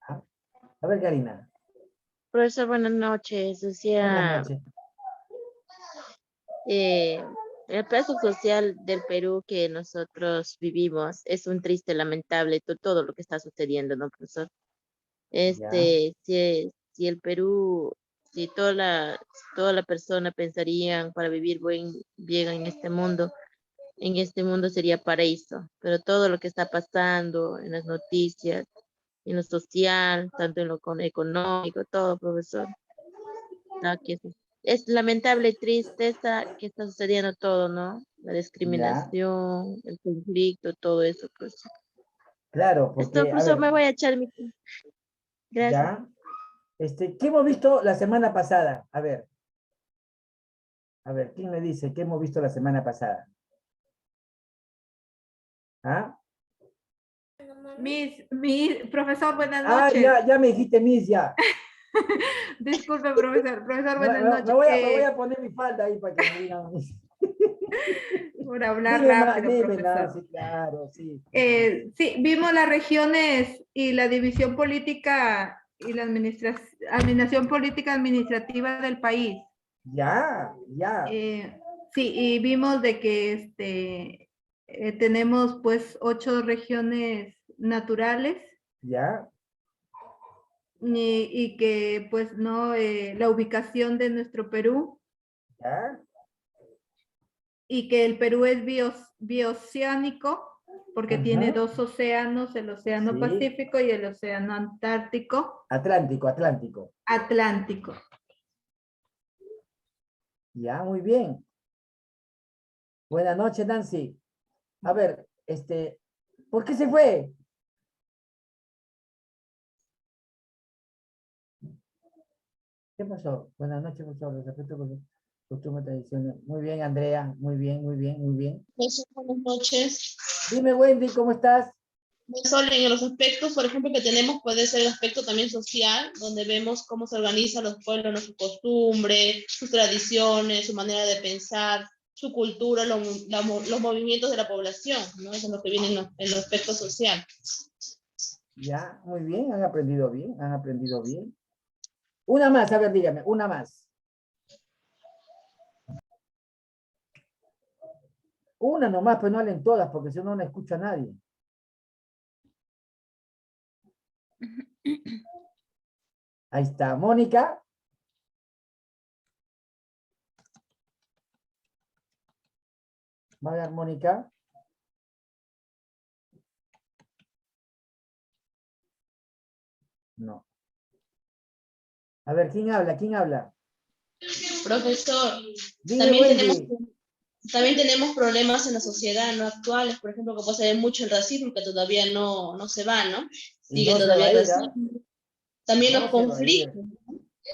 Ah, a ver, Karina. Profesor, buenas noches. Buenas Decía, noches. el peso social del Perú que nosotros vivimos es un triste, lamentable, todo lo que está sucediendo, ¿no, profesor? Ya, Si el Perú, si toda la persona pensarían para vivir bien en este mundo sería paraíso, pero todo lo que está pasando en las noticias, en lo social, tanto en lo económico, todo, profesor. No, es lamentable y triste que está sucediendo todo, ¿no? La ya, discriminación, el conflicto, todo eso, pues. claro, Esto, porque, a profesor, ver, me voy a echar mi... Gracias. ya, ¿qué hemos visto la semana pasada? A ver, ¿quién me dice qué hemos visto la semana pasada? ¿Ah? Profesor, buenas Ah, noches. ya me dijiste, Miss, ya. Disculpe, profesor. Profesor, buenas noches. Me voy a poner mi falda ahí para que me digan Miss. Por hablar Dime más, rápido, dime, no, profesor. sí, claro, sí. Sí, vimos las regiones y la división política y la administración política administrativa del país. Ya, ya, Sí, y vimos de que tenemos pues 8 regiones naturales ya, y que pues no, la ubicación de nuestro Perú ya, y que el Perú es bioceánico porque tiene ajá, 2 océanos, el océano sí, Pacífico y el océano Antártico, Atlántico, Atlántico. Atlántico. Ya, muy bien. Buenas noches, Nancy. A ver, ¿por qué se fue? ¿Qué pasó? Buenas noches, por favor. Respeto con costumbres, tradiciones. Muy bien, Andrea. Muy bien, muy bien, muy bien. Eso, buenas noches. Dime, Wendy, ¿cómo estás? Solo en los aspectos, por ejemplo, que tenemos, puede ser el aspecto también social, donde vemos cómo se organizan los pueblos, ¿no? Su costumbre, sus tradiciones, su manera de pensar, su cultura, los movimientos de la población, ¿no? Eso es lo que viene en el aspecto social. Ya, muy bien, han aprendido bien, han aprendido bien. Una más, a ver, dígame, una más. Una nomás, pero no hablen todas, porque si no, no escucho a nadie. Ahí está, Mónica. Va a ver, Mónica. No. A ver, ¿quién habla? ¿Quién habla? Profesor, Dime, también tenemos, Wendy. también tenemos problemas en la sociedad, ¿no? Actuales, por ejemplo, que puede ser mucho el racismo, que todavía no se va, ¿no? Y Sigue no se va todavía a el ir, ¿ah? racismo. También No se va a ir.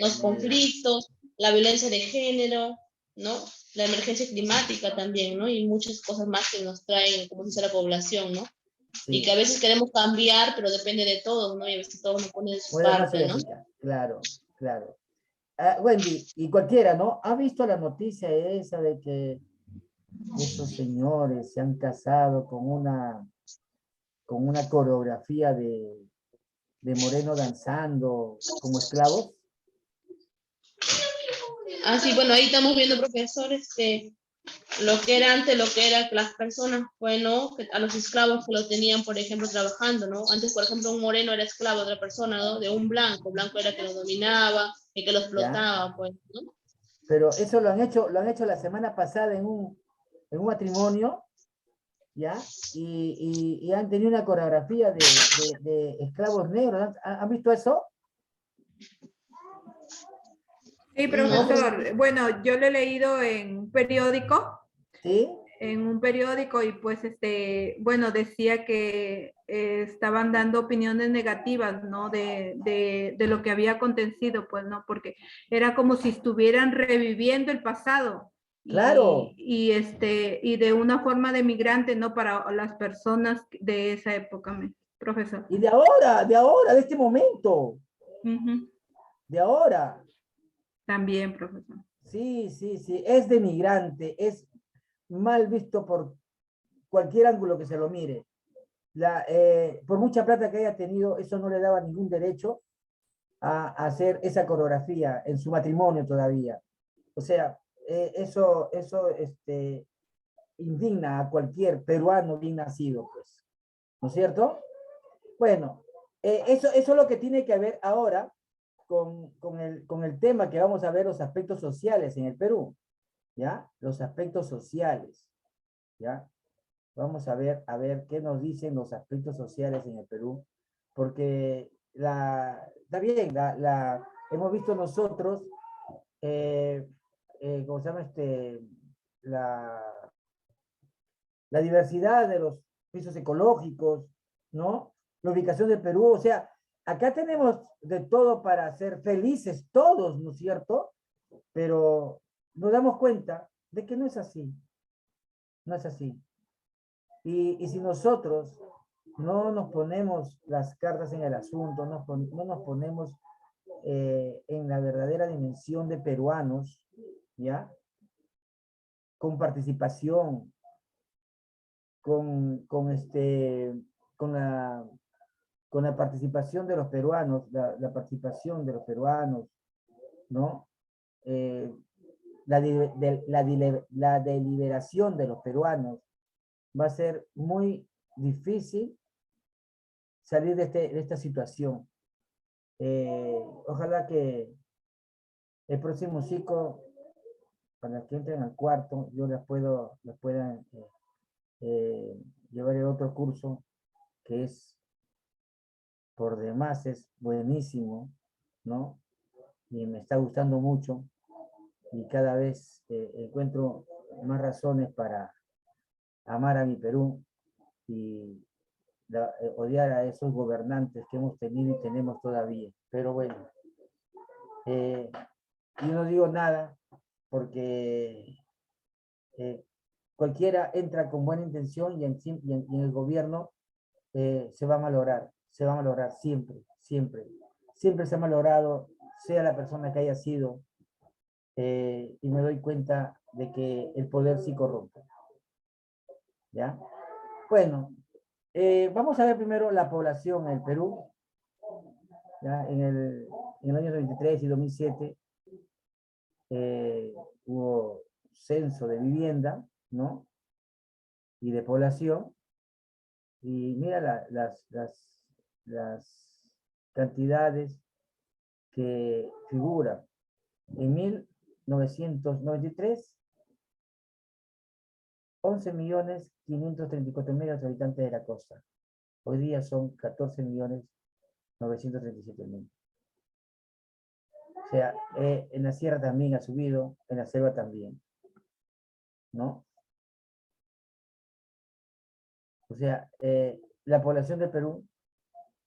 los Ya. conflictos, la violencia de género, ¿no? La emergencia climática también, ¿no? Y muchas cosas más que nos traen, como dice la población, ¿no? Y que Sí. a veces queremos cambiar, pero depende de todos, ¿no? Y a veces todos nos ponen de su Una no se parte, ¿no? eficaz. Claro, claro. Ah, Wendy, y cualquiera, ¿no? ¿Ha visto la noticia esa de que esos señores se han casado con una coreografía de Moreno danzando como esclavos? Ah, sí, bueno, ahí estamos viendo, profesores, que lo que era antes, lo que era que las personas, bueno, que a los esclavos que lo tenían, por ejemplo, trabajando, ¿no? Antes, por ejemplo, un moreno era esclavo de otra persona, ¿no? De un blanco, blanco era que lo dominaba y que lo ¿Ya? explotaba, pues, ¿no? Pero eso lo han hecho la semana pasada en un matrimonio, ¿ya? Y han tenido una coreografía de esclavos negros. ¿Han visto eso? Sí, No, pues, profesor. Bueno, yo lo he leído ¿Sí? en un periódico y pues bueno, decía que estaban dando opiniones negativas, ¿no? De lo que había acontecido, pues, ¿no? Porque era como si estuvieran reviviendo el pasado Claro. y de una forma de migrante, ¿no? Para las personas de esa época, profesor. Y de este momento, Ujú. de ahora. También, profesor. Sí, sí, sí, es de migrante, es mal visto por cualquier ángulo que se lo mire. por mucha plata que haya tenido, eso no le daba ningún derecho a hacer esa coreografía en su matrimonio todavía. O sea, eso indigna a cualquier peruano bien nacido, pues. ¿No es cierto? Bueno, eso es lo que tiene que ver ahora con el tema que vamos a ver, los aspectos sociales en el Perú. ¿Ya? Los aspectos sociales. ¿Ya? Vamos a ver qué nos dicen los aspectos sociales en el Perú, porque está bien, hemos visto nosotros, ¿cómo se llama? La, la diversidad de los pisos ecológicos, ¿no? La ubicación del Perú, o sea, acá tenemos de todo para ser felices todos, ¿no es cierto? Pero nos damos cuenta de que no es así, no es así. Y si nosotros no nos ponemos las cartas en el asunto, no nos ponemos en la verdadera dimensión de peruanos, ¿ya? Con participación, con la participación de los peruanos, la participación de los peruanos, ¿no? La deliberación de los peruanos, va a ser muy difícil salir de esta situación. Ojalá que el próximo ciclo, para las que entren al cuarto, yo las pueda llevar el otro curso, que es, por demás, es buenísimo, ¿no? Y me está gustando mucho, y cada vez encuentro más razones para amar a mi Perú y odiar a esos gobernantes que hemos tenido y tenemos todavía. Pero bueno, yo no digo nada porque cualquiera entra con buena intención y en el gobierno se va a malograr siempre, siempre. Siempre se ha malogrado, sea la persona que haya sido, y me doy cuenta de que el poder sí corrompe. ¿Ya? Bueno, vamos a ver primero la población en el Perú. ¿Ya? En el año 2023 y 2007 hubo censo de vivienda, ¿no? Y de población. Y mira las cantidades que figuran. En 1993, 11.534.000 habitantes de la costa. Hoy día son 14.937.000. O sea, en la sierra también ha subido, en la selva también, ¿no? O sea, la población de Perú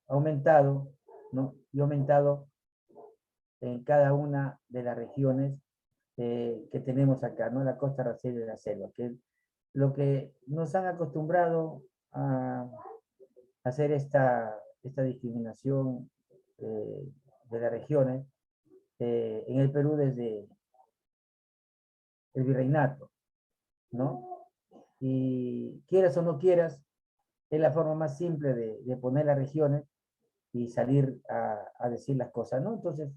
ha aumentado, ¿no? Y ha aumentado en cada una de las regiones que tenemos acá, ¿no? La costa, la sierra y la selva, que es lo que nos han acostumbrado a hacer esta discriminación de las regiones en el Perú desde el virreinato, ¿no? Y quieras o no quieras, es la forma más simple de poner las regiones y salir a decir las cosas, ¿no? Entonces,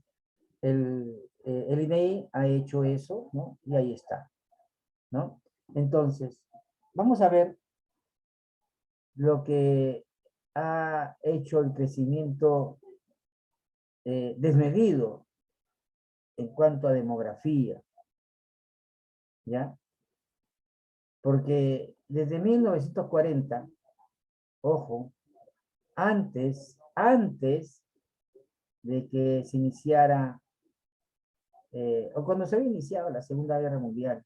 el INEI ha hecho eso, ¿no? Y ahí está, ¿no? Entonces, vamos a ver lo que ha hecho el crecimiento desmedido en cuanto a demografía, ¿ya? Porque desde 1940, ojo, antes de que se iniciara, o cuando se había iniciado la Segunda Guerra Mundial,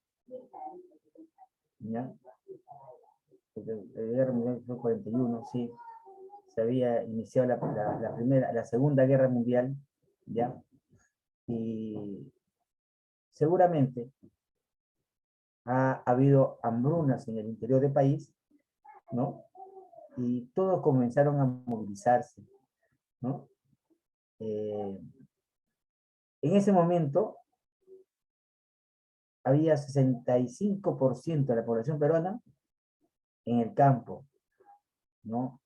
¿ya? Porque la Guerra Mundial fue 41, sí, se había iniciado la Segunda Guerra Mundial, ¿ya? Y seguramente ha habido hambrunas en el interior del país, ¿no? Y todos comenzaron a movilizarse, ¿no? En ese momento había 65% de la población peruana en el campo, ¿no?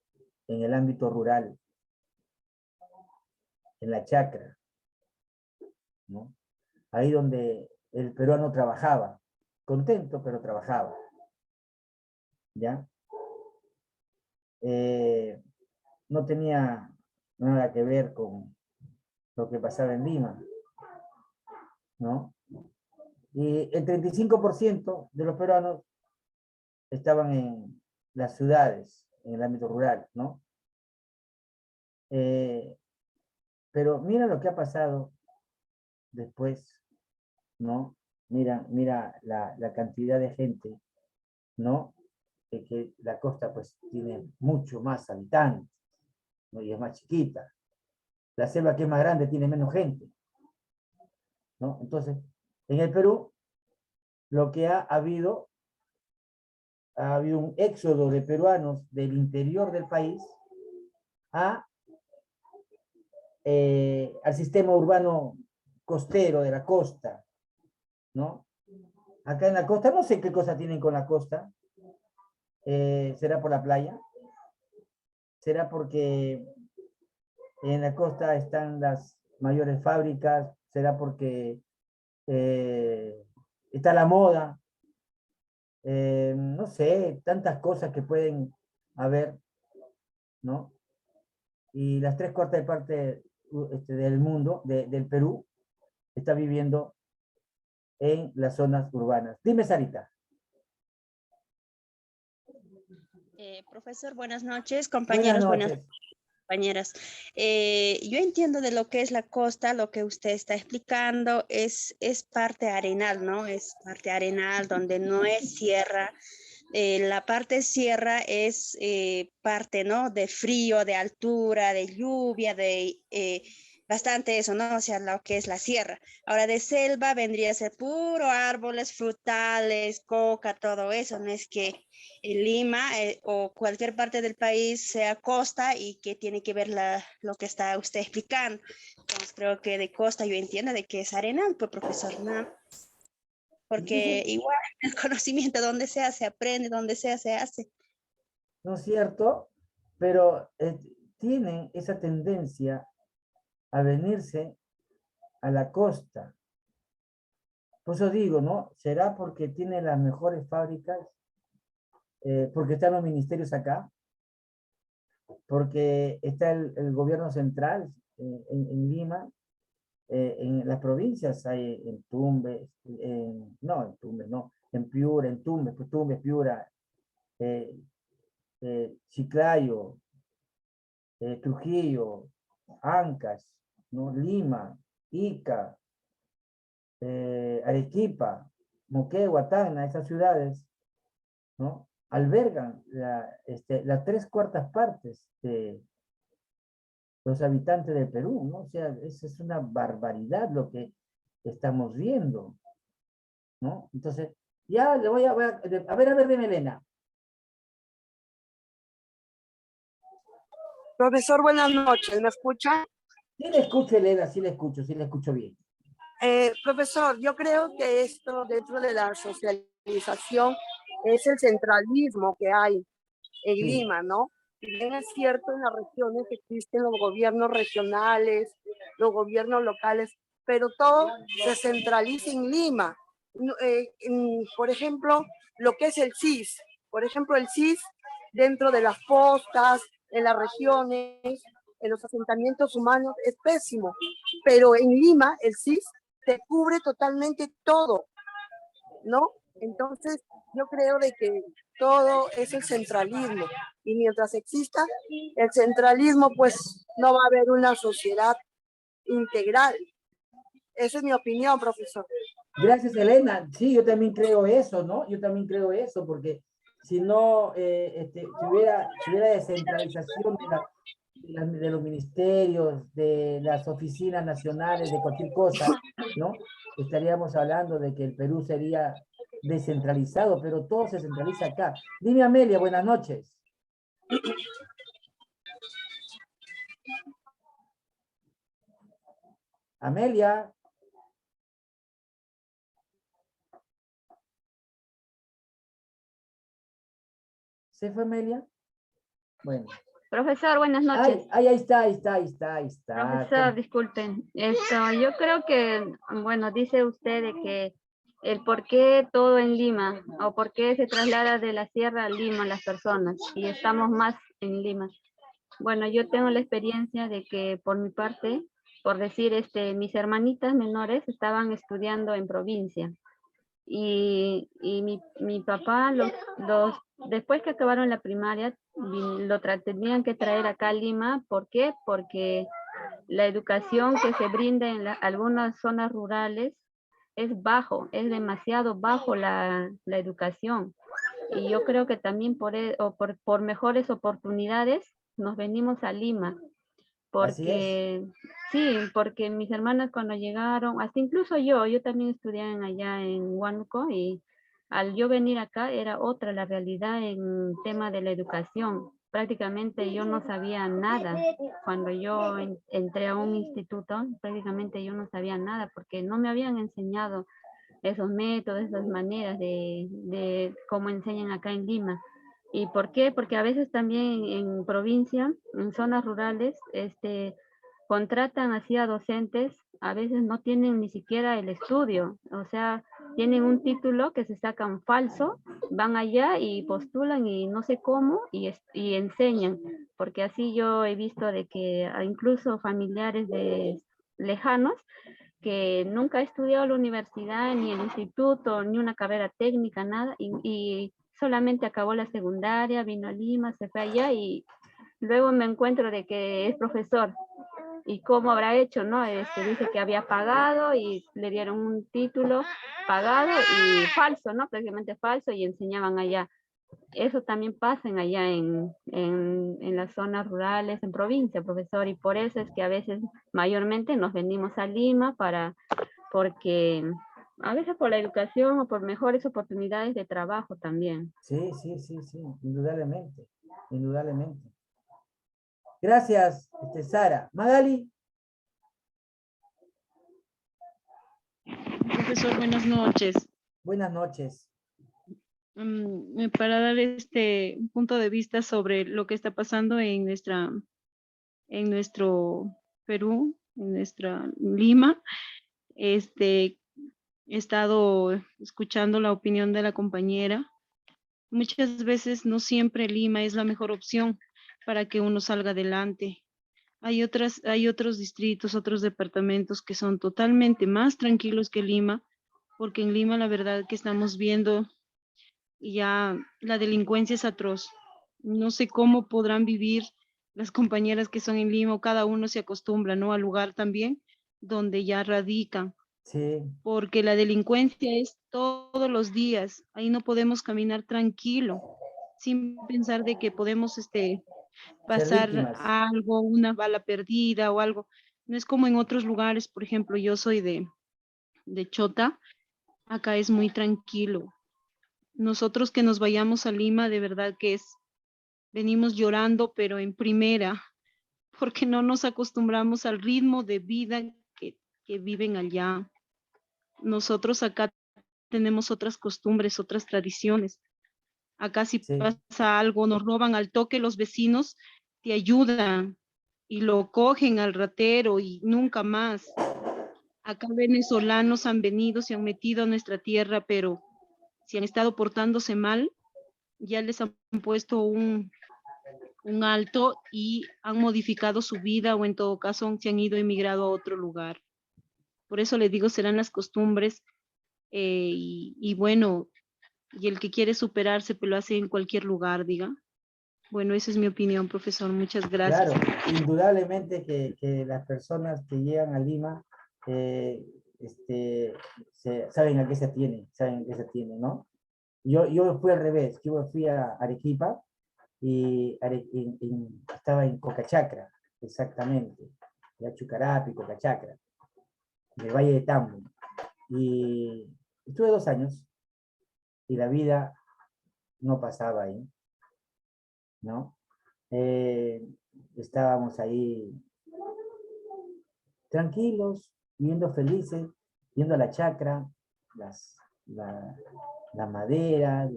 en el ámbito rural, en la chacra, ¿no? Ahí donde el peruano trabajaba, contento, pero trabajaba, ¿ya? No tenía nada que ver con lo que pasaba en Lima, ¿no? Y el 35% de los peruanos estaban en las ciudades, en el ámbito rural, ¿no? Pero mira lo que ha pasado después, ¿no? Mira la cantidad de gente, ¿no? Que la costa pues tiene mucho más habitantes, ¿no? Y es más chiquita. La selva que es más grande tiene menos gente, ¿no? Entonces, en el Perú, lo que ha habido un éxodo de peruanos del interior del país al sistema urbano costero de la costa, ¿no? Acá en la costa, no sé qué cosa tienen con la costa, ¿será por la playa? ¿Será porque en la costa están las mayores fábricas? ¿Será porque está la moda? No sé, tantas cosas que pueden haber, ¿no? Y las 3/4 partes del mundo, del Perú, está viviendo en las zonas urbanas. Dime, Sarita. Profesor, buenas noches, Buenas compañeros, buenas noches. compañeras. Yo entiendo de lo que es la costa, lo que usted está explicando es parte arenal, ¿no? Es parte arenal donde no es sierra. La parte sierra es parte, ¿no? De frío, de altura, de lluvia, de bastante eso, ¿no? O sea, lo que es la sierra. Ahora de selva vendría a ser puro árboles, frutales, coca, todo eso. No es que en Lima o cualquier parte del país sea costa y que tiene que ver lo que está usted explicando. Entonces creo que de costa yo entiendo de que es arenal, pues profesor, ¿no? Porque igual el conocimiento donde sea se aprende, donde sea se hace. ¿No es cierto? Pero tienen esa tendencia a venirse a la costa. Por eso digo, ¿no? ¿Será porque tiene las mejores fábricas? ¿Porque están los ministerios acá? ¿Porque está el gobierno central en Lima? En las provincias hay en Tumbes, no, en Tumbes, no, en Piura, en Tumbes, pues Tumbes, Piura, Chiclayo, Trujillo, Ancash, ¿no? Lima, Ica, Arequipa, Moquegua, Tacna, esas ciudades, ¿no? Albergan las 3/4 partes de los habitantes del Perú, ¿no? O sea, es una barbaridad lo que estamos viendo, ¿no? Entonces, ya le voy a ver, a ver, dime, Elena. Profesor, buenas noches, ¿me escucha? Sí le escucho, Elena, sí le escucho bien. Profesor, yo creo que esto dentro de la socialización es el centralismo que hay en Sí. Lima, ¿no? Si bien es cierto, en las regiones existen los gobiernos regionales, los gobiernos locales, pero todo se centraliza en Lima. Por ejemplo, lo que es el CIS, por ejemplo, el CIS dentro de las postas, en las regiones, en los asentamientos humanos, es pésimo. Pero en Lima, el CIS te cubre totalmente todo, ¿no? Entonces, yo creo de que todo es el centralismo. Y mientras exista el centralismo, pues no va a haber una sociedad integral. Esa es mi opinión, profesor. Gracias, Elena. Sí, yo también creo eso, ¿no? Yo también creo eso, porque si no, si hubiera descentralización de los ministerios, de las oficinas nacionales, de cualquier cosa, ¿no? Estaríamos hablando de que el Perú sería descentralizado, pero todo se centraliza acá. Dime, Amelia, buenas noches. Amelia. ¿Se fue Amelia? Bueno, Profesor, buenas noches. Ahí está, ahí está. Profesor, disculpen. Yo creo que, bueno, dice usted de que el por qué todo en Lima, o por qué se traslada de la sierra a Lima las personas, y estamos más en Lima. Bueno, yo tengo la experiencia de que por mi parte, por decir, mis hermanitas menores estaban estudiando en provincia. Y mi papá, después que acabaron la primaria, tenían que traer acá a Lima. ¿Por qué? Porque la educación que se brinda en algunas zonas rurales es es demasiado bajo la educación. Y yo creo que también por mejores oportunidades nos venimos a Lima. Así es. Porque mis hermanas cuando llegaron, hasta incluso yo también estudié allá en Huánuco, y al yo venir acá era otra la realidad en tema de la educación. Prácticamente yo no sabía nada. Cuando yo entré a un instituto, prácticamente yo no sabía nada porque no me habían enseñado esos métodos, esas maneras de cómo enseñan acá en Lima. ¿Y por qué? Porque a veces también en provincia, en zonas rurales, contratan así a docentes, a veces no tienen ni siquiera el estudio, o sea, tienen un título que se sacan falso, van allá y postulan y no sé cómo, y enseñan, porque así yo he visto de que incluso familiares lejanos que nunca ha estudiado la universidad, ni el instituto, ni una carrera técnica, nada, y solamente acabó la secundaria, vino a Lima, se fue allá, y luego me encuentro de que es profesor. ¿Y cómo habrá hecho, no? Dice que había pagado y le dieron un título pagado y falso, ¿no? Prácticamente falso, y enseñaban allá. Eso también pasa allá en las zonas rurales, en provincia, profesor, y por eso es que a veces mayormente nos venimos a Lima porque a veces por la educación o por mejores oportunidades de trabajo también. Sí, indudablemente, indudablemente. Gracias, Sara. Magali. Profesor, buenas noches. Buenas noches. Para dar un punto de vista sobre lo que está pasando en nuestro Perú, en nuestra Lima, he estado escuchando la opinión de la compañera. Muchas veces no siempre Lima es la mejor opción para que uno salga adelante. Hay otros distritos, otros departamentos que son totalmente más tranquilos que Lima, porque en Lima la verdad que estamos viendo ya la delincuencia es atroz. No sé cómo podrán vivir las compañeras que son en Lima, o cada uno se acostumbra, ¿no? Al lugar también donde ya radican. Sí. Porque la delincuencia es todos los días. Ahí no podemos caminar tranquilo, sin pensar de que podemos pasar algo, una bala perdida o algo. No es como en otros lugares, por ejemplo, yo soy de Chota, acá es muy tranquilo. Nosotros que nos vayamos a Lima, de verdad que venimos llorando, pero en primera, porque no nos acostumbramos al ritmo de vida que viven allá. Nosotros acá tenemos otras costumbres, otras tradiciones. Acá si pasa algo, nos roban al toque, los vecinos te ayudan y lo cogen al ratero y nunca más. Acá venezolanos han venido, se han metido a nuestra tierra, pero si han estado portándose mal, ya les han puesto un alto y han modificado su vida, o en todo caso se han ido emigrado a otro lugar. Por eso les digo, serán las costumbres y bueno, y el que quiere superarse, pues lo hace en cualquier lugar, diga. Bueno, esa es mi opinión, profesor. Muchas gracias. Claro, indudablemente que las personas que llegan a Lima saben a qué se atienen, ¿no? Yo fui al revés, yo fui a Arequipa y estaba en Cocachacra, exactamente, ya Chucarapi, Cocachacra, del Valle de Tambo. Y estuve 2 años y la vida no pasaba ahí, ¿no? Estábamos ahí tranquilos, viviendo felices, viendo la chacra, la madera,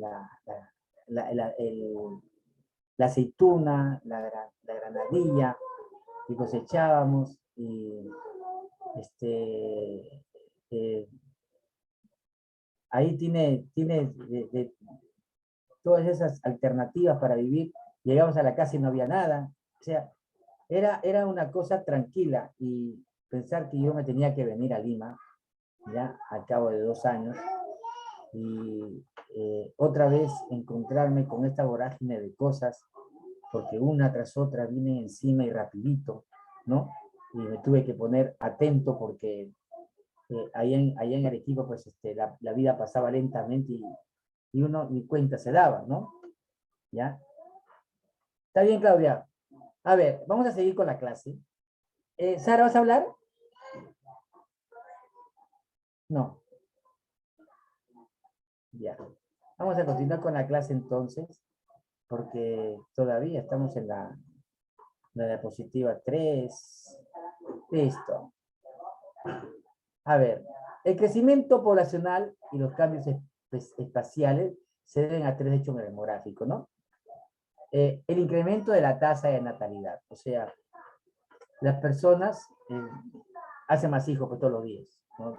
la aceituna, la granadilla que cosechábamos y ahí tiene todas esas alternativas para vivir. Llegamos a la casa y no había nada. O sea, era una cosa tranquila y pensar que yo me tenía que venir a Lima, ya al cabo de 2 años, y otra vez encontrarme con esta vorágine de cosas, porque una tras otra vine encima y rapidito, ¿no? Y me tuve que poner atento porque allá en Arequipa, pues la vida pasaba lentamente y uno ni cuenta se daba, ¿no? ¿Ya? ¿Está bien, Claudia? A ver, vamos a seguir con la clase. Sara, ¿vas a hablar? No. Ya. Vamos a continuar con la clase entonces, porque todavía estamos en la diapositiva 3. Listo. A ver, el crecimiento poblacional y los cambios espaciales se deben a 3 hechos demográficos, ¿no? El incremento de la tasa de natalidad, o sea, las personas hacen más hijos por todos los días, ¿no?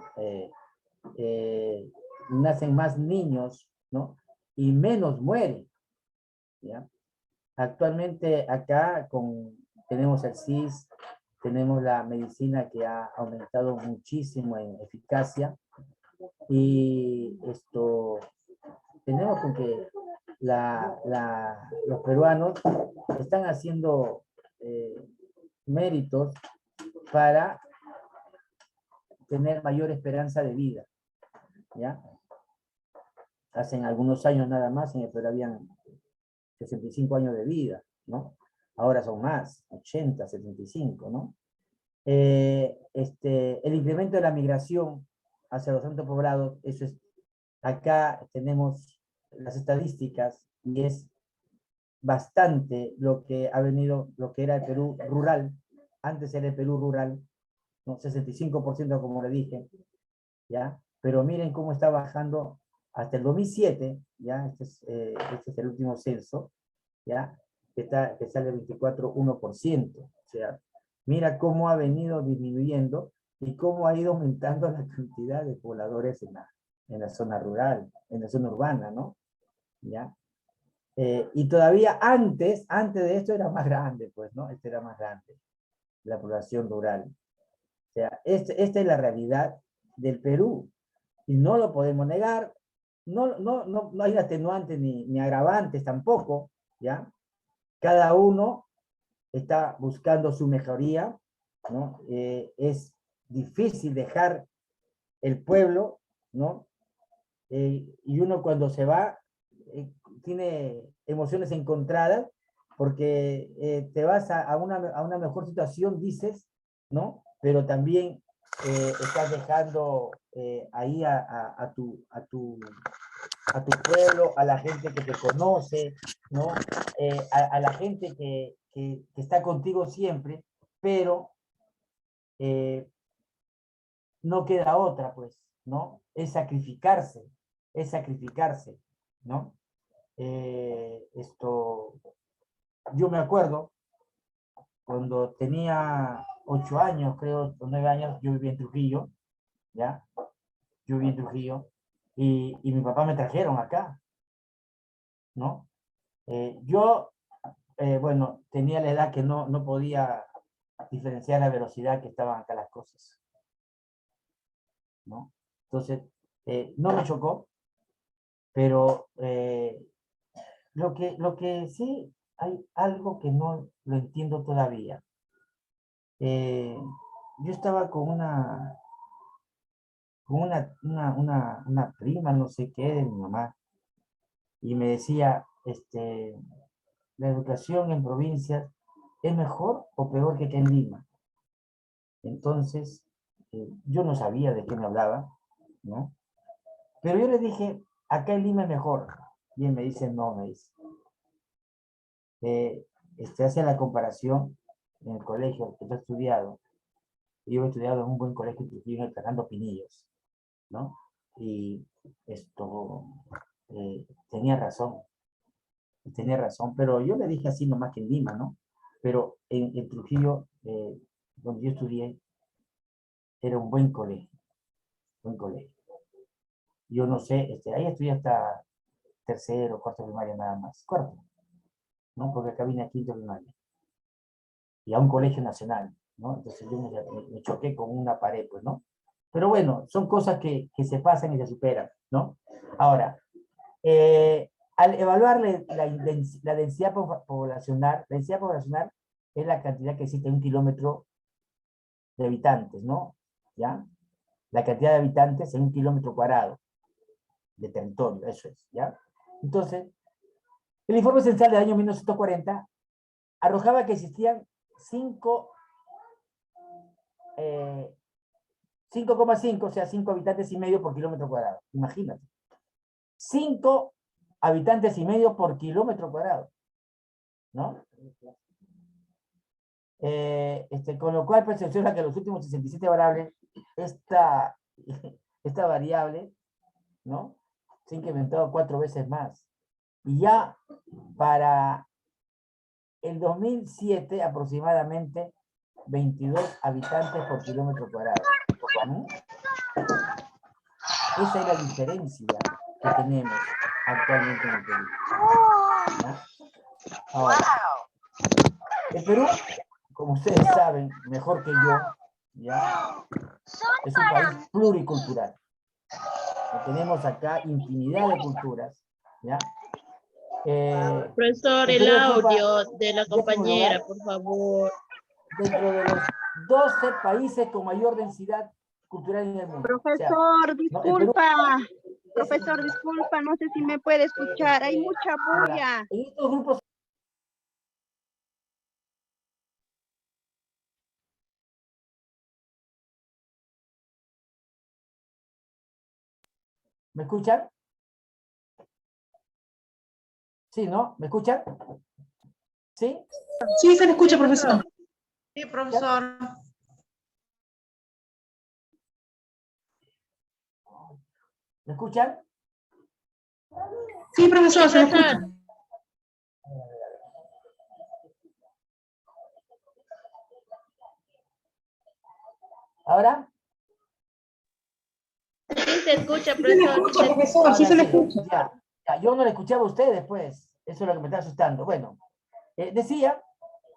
Nacen más niños, ¿no? Y menos mueren, ¿ya? Actualmente acá tenemos el CIS, tenemos la medicina que ha aumentado muchísimo en eficacia y tenemos con que los peruanos están haciendo méritos para tener mayor esperanza de vida, ¿ya? Hace algunos años nada más en el Perú habían 65 años de vida, ¿no? Ahora son más, 80, 75, ¿no? El incremento de la migración hacia los centros poblados, eso es, acá tenemos las estadísticas y es bastante lo que ha venido, lo que era el Perú rural, antes era el Perú rural, ¿no? 65% como le dije, ¿ya? Pero miren cómo está bajando hasta el 2007, ¿ya? Este es el último censo, ¿ya? Que sale 24,1%. O sea, mira cómo ha venido disminuyendo y cómo ha ido aumentando la cantidad de pobladores en la zona rural, en la zona urbana, ¿no? ¿Ya? Y todavía antes de esto era más grande, pues, ¿no? Este era más grande, la población rural. O sea, esta es la realidad del Perú. Y no lo podemos negar. No hay atenuantes ni agravantes tampoco, ¿ya? Cada uno está buscando su mejoría, ¿no? Es difícil dejar el pueblo, ¿no? Y uno cuando se va tiene emociones encontradas porque te vas a una mejor situación, dices, ¿no? Pero también estás dejando ahí a tu pueblo, a la gente que te conoce, ¿no? A la gente que está contigo siempre, pero no queda otra, pues, ¿no? Es sacrificarse, ¿no? Yo me acuerdo, cuando tenía 8 años, creo, o 9 años, yo vivía en Trujillo, ¿ya? Yo vivía en Trujillo, y mi papá me trajeron acá, ¿no? Bueno, tenía la edad que no podía diferenciar la velocidad que estaban acá las cosas, ¿no? Entonces, no me chocó, pero lo que sí hay algo que no lo entiendo todavía. Yo estaba con una prima, no sé qué, de mi mamá, y me decía, la educación en provincias es mejor o peor que acá en Lima. Entonces, yo no sabía de qué me hablaba, ¿no? Pero yo le dije, acá en Lima es mejor. Y él me dice, no, me dice. Hace la comparación en el colegio que yo he estudiado. Yo he estudiado en un buen colegio que en el Fernando Pinillos, ¿no? Y tenía razón. tenía razón, pero yo le dije así nomás que en Lima, ¿no? Pero en Trujillo, donde yo estudié, era un buen colegio, buen colegio. Yo no sé, ahí estudié hasta tercero, cuarto primaria nada más, cuarto, ¿no? Porque acá vine a quinto primaria. Y a un colegio nacional, ¿no? Entonces yo me choqué con una pared, pues, ¿no? Pero bueno, son cosas que se pasan y se superan, ¿no? Ahora, al evaluar la densidad poblacional es la cantidad que existe en un kilómetro de habitantes, ¿no? ¿Ya? La cantidad de habitantes en un kilómetro cuadrado de territorio, eso es, ¿ya? Entonces, el informe censal del año 1940 arrojaba que existían 5,5, o sea, 5 habitantes y medio por kilómetro cuadrado. Imagínate. 5 habitantes y medio por kilómetro cuadrado, ¿no? Con lo cual, pues se observa que los últimos 67 variables, esta variable, ¿no? Se ha incrementado 4 veces más. Y ya para el 2007, aproximadamente 22 habitantes por kilómetro cuadrado. ¿No? Esa es la diferencia que tenemos actualmente en el Perú. ¿Ya? Ahora, el Perú, como ustedes saben, mejor que yo, ¿ya? Es un país pluricultural. Tenemos acá infinidad de culturas, ¿ya? Profesor, el audio de la compañera, por favor. Dentro de los 12 países con mayor densidad cultural en el mundo. Profesor, o sea, disculpa. Profesor, disculpa, no sé si me puede escuchar. Hay mucha bulla. En estos grupos. ¿Me escuchan? Sí, ¿no? ¿Me escuchan? ¿Sí? Sí, se le escucha, profesor. Sí, profesor. ¿Me escuchan? Sí, profesor, se le escucha. ¿Ahora? Sí, se escucha, Sí, se le escucha, profesor, sí se le escucha. Ya, yo no le escuchaba a ustedes, pues. Eso es lo que me está asustando. Bueno, decía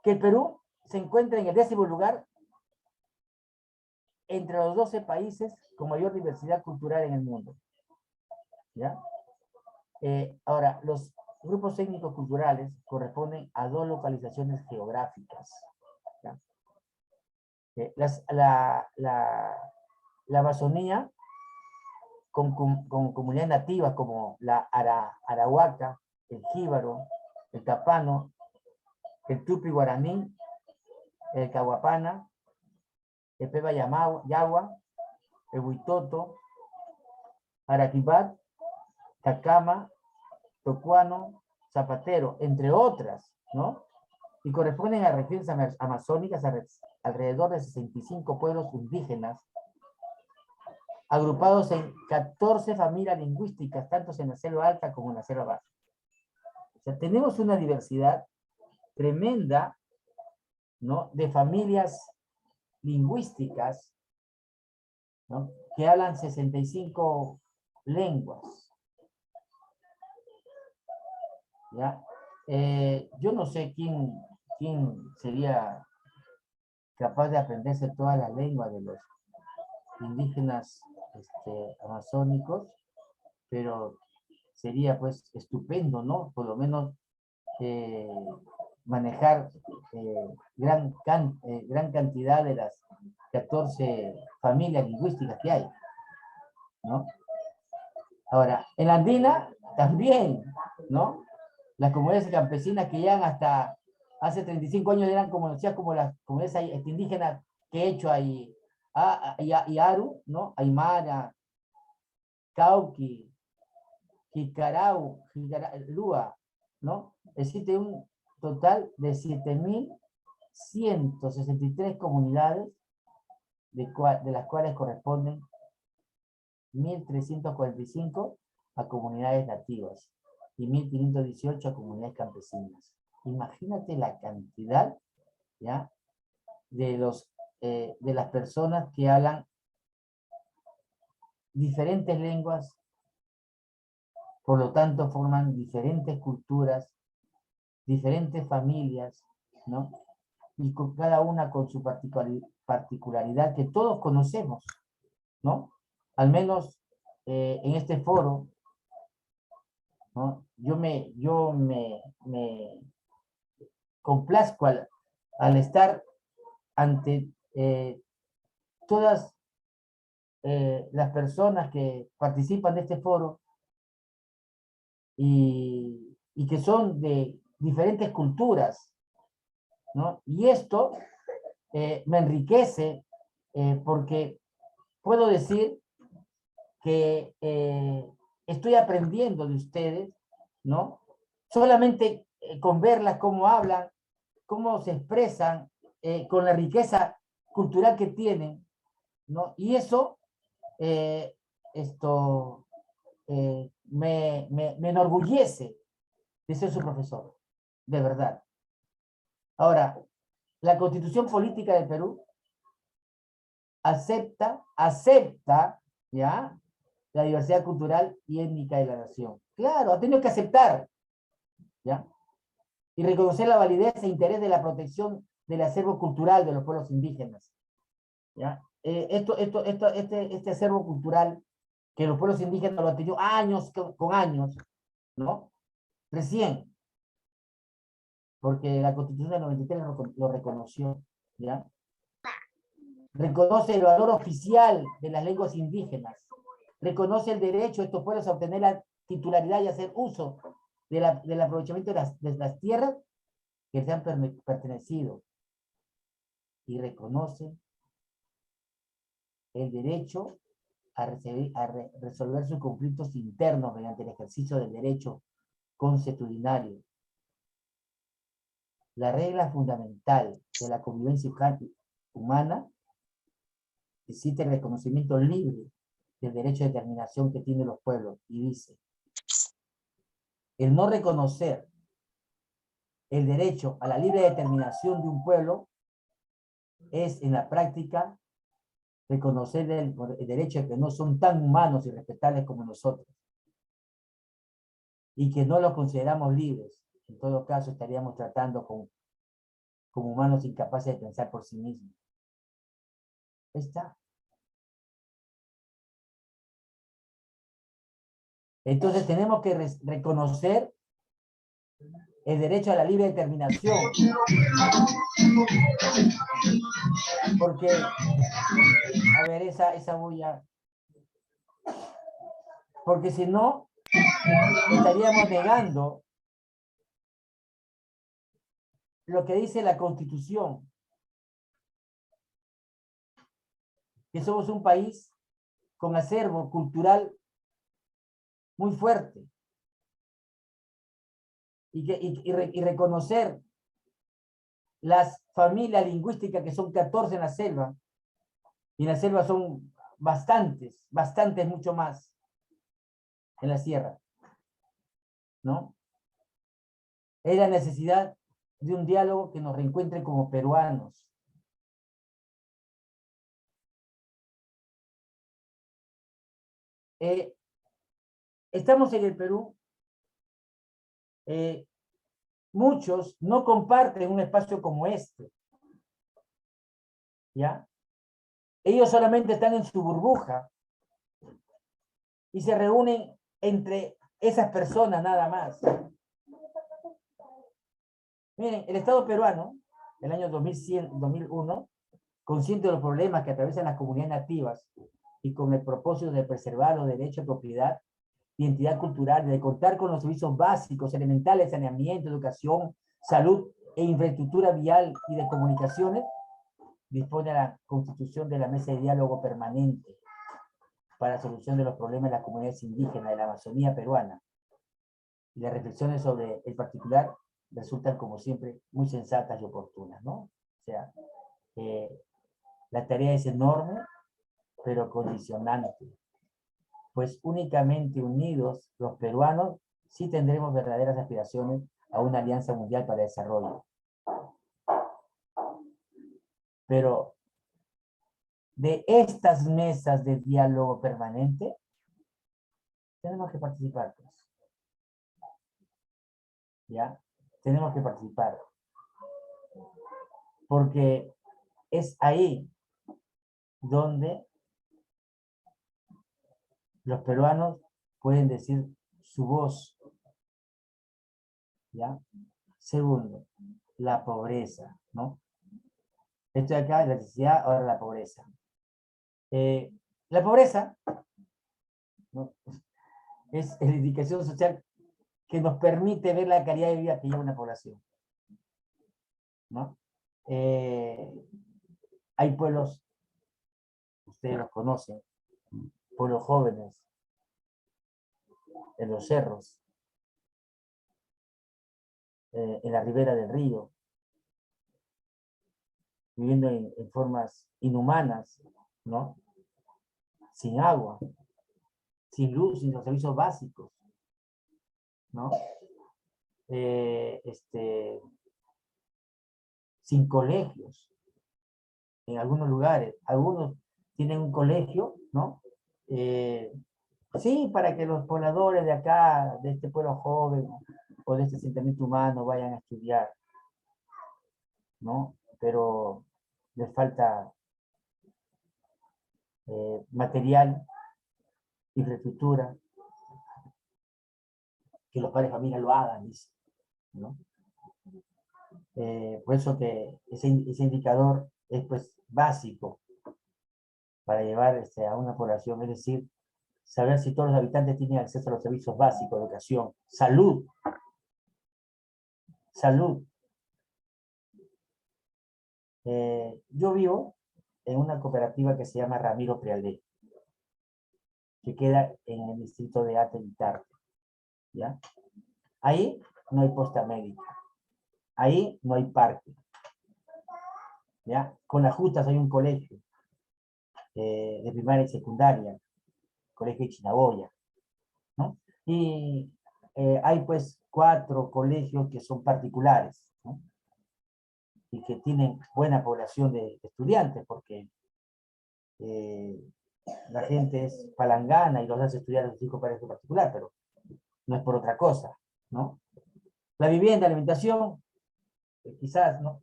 que el Perú se encuentra en el 10º lugar entre los 12 países con mayor diversidad cultural en el mundo. ¿Ya? Ahora, los grupos étnicos culturales corresponden a 2 localizaciones geográficas. ¿Ya? La Amazonía, con comunidades nativas como la Arahuaca, el Jíbaro, el Tapano, el Tupi Guaraní, el Cahuapana, el Peba Yagua, el Huitoto, Araquibat, Cacama, Tocuano, Zapatero, entre otras, ¿no? Y corresponden a regiones amazónicas alrededor de 65 pueblos indígenas, agrupados en 14 familias lingüísticas, tanto en la selva alta como en la selva baja. O sea, tenemos una diversidad tremenda, ¿no? De familias lingüísticas, ¿no? Que hablan 65 lenguas. ¿Ya? Yo no sé quién sería capaz de aprenderse todas las lenguas de los indígenas amazónicos, pero sería pues estupendo, ¿no? Por lo menos manejar gran cantidad de las 14 familias lingüísticas que hay, ¿no? Ahora, en la andina también, ¿no? Las comunidades campesinas que llegan hasta hace 35 años eran como las comunidades indígenas quechua y Aru, ¿no? Aymara, Cauqui, Jicarau, Lua, ¿no? Existe un total de 7.163 comunidades, de las cuales corresponden 1.345 a comunidades nativas. y 1518 a comunidades campesinas. Imagínate la cantidad, ¿ya?, de las personas que hablan diferentes lenguas, por lo tanto forman diferentes culturas, diferentes familias, ¿no? Y con cada una con su particularidad que todos conocemos, ¿no? Al menos en este foro, ¿no? Yo me complazco al estar ante todas las personas que participan de este foro y que son de diferentes culturas, ¿no? Y esto me enriquece porque puedo decir que estoy aprendiendo de ustedes, ¿no? Solamente con verlas, cómo hablan, cómo se expresan, con la riqueza cultural que tienen, ¿no? Y eso, me enorgullece de ser su profesor, de verdad. Ahora, la Constitución Política del Perú acepta, ¿ya?, la diversidad cultural y étnica de la nación. Claro, ha tenido que aceptar, ¿ya?, y reconocer la validez e interés de la protección del acervo cultural de los pueblos indígenas, ¿ya? Este acervo cultural que los pueblos indígenas lo han tenido años con años, ¿no? Recién, porque la Constitución del 93 lo reconoció, ¿ya? Reconoce el valor oficial de las lenguas indígenas, reconoce el derecho de estos pueblos a obtener la titularidad y hacer uso del aprovechamiento de las tierras que les han pertenecido, y reconoce el derecho a resolver sus conflictos internos mediante el ejercicio del derecho consuetudinario. La regla fundamental de la convivencia humana existe el reconocimiento libre del derecho de determinación que tienen los pueblos, y dice: el no reconocer el derecho a la libre determinación de un pueblo es, en la práctica, reconocer el derecho de que no son tan humanos y respetables como nosotros, y que no los consideramos libres. En todo caso, estaríamos tratando como humanos incapaces de pensar por sí mismos. Ahí está. Entonces tenemos que reconocer el derecho a la libre determinación. Porque, a ver, esa voy a... Porque si no, estaríamos negando lo que dice la Constitución, que somos un país con acervo cultural muy fuerte, y reconocer las familias lingüísticas, que son 14 en la selva, y en la selva son bastantes, mucho más en la sierra, ¿no? Es la necesidad de un diálogo que nos reencuentre como peruanos. Estamos en el Perú. Muchos no comparten un espacio como este, ¿ya? Ellos solamente están en su burbuja y se reúnen entre esas personas nada más. Miren, el Estado peruano, el año 2001, consciente de los problemas que atraviesan las comunidades nativas y con el propósito de preservar los derechos de propiedad, identidad cultural, de contar con los servicios básicos, elementales, saneamiento, educación, salud e infraestructura vial y de comunicaciones, dispone la constitución de la Mesa de Diálogo Permanente para la solución de los problemas de las comunidades indígenas de la Amazonía peruana. Y las reflexiones sobre el particular resultan, como siempre, muy sensatas y oportunas, ¿no? O sea, la tarea es enorme, pero condicionante, pues únicamente unidos los peruanos sí tendremos verdaderas aspiraciones a una alianza mundial para el desarrollo. Pero de estas mesas de diálogo permanente, tenemos que participar, pues. ¿Ya? Tenemos que participar. Porque es ahí donde los peruanos pueden decir su voz. ¿Ya? Segundo, la pobreza, ¿no? Esto de acá, la necesidad, ahora la pobreza. La pobreza, ¿no?, es la indicación social que nos permite ver la calidad de vida que lleva una población, ¿no? Hay pueblos, ustedes los conocen, pueblos jóvenes, en los cerros, en la ribera del río, viviendo en formas inhumanas, ¿no? Sin agua, sin luz, sin los servicios básicos, ¿no? Sin colegios, en algunos lugares. Algunos tienen un colegio, ¿no? Sí, para que los pobladores de acá, de este pueblo joven, o de este asentamiento humano, vayan a estudiar, ¿no? Pero les falta material, infraestructura, que los padres de familia lo hagan, dice, ¿no? Por eso que ese indicador es, pues, básico para llevar a una población, es decir, saber si todos los habitantes tienen acceso a los servicios básicos, educación, salud. Salud. Yo vivo en una cooperativa que se llama Ramiro Prealé, que queda en el distrito de Ate y Tarte, ¿ya? Ahí no hay posta médica. Ahí no hay parque, ¿ya? Con las justas hay un colegio de primaria y secundaria, colegio de Chinaboya, ¿no? Y hay, pues, 4 colegios que son particulares, ¿no? Y que tienen buena población de estudiantes, porque la gente es palangana y los hace estudiar a sus hijos para esto particular, pero no es por otra cosa, ¿no? La vivienda, la alimentación, quizás, ¿no?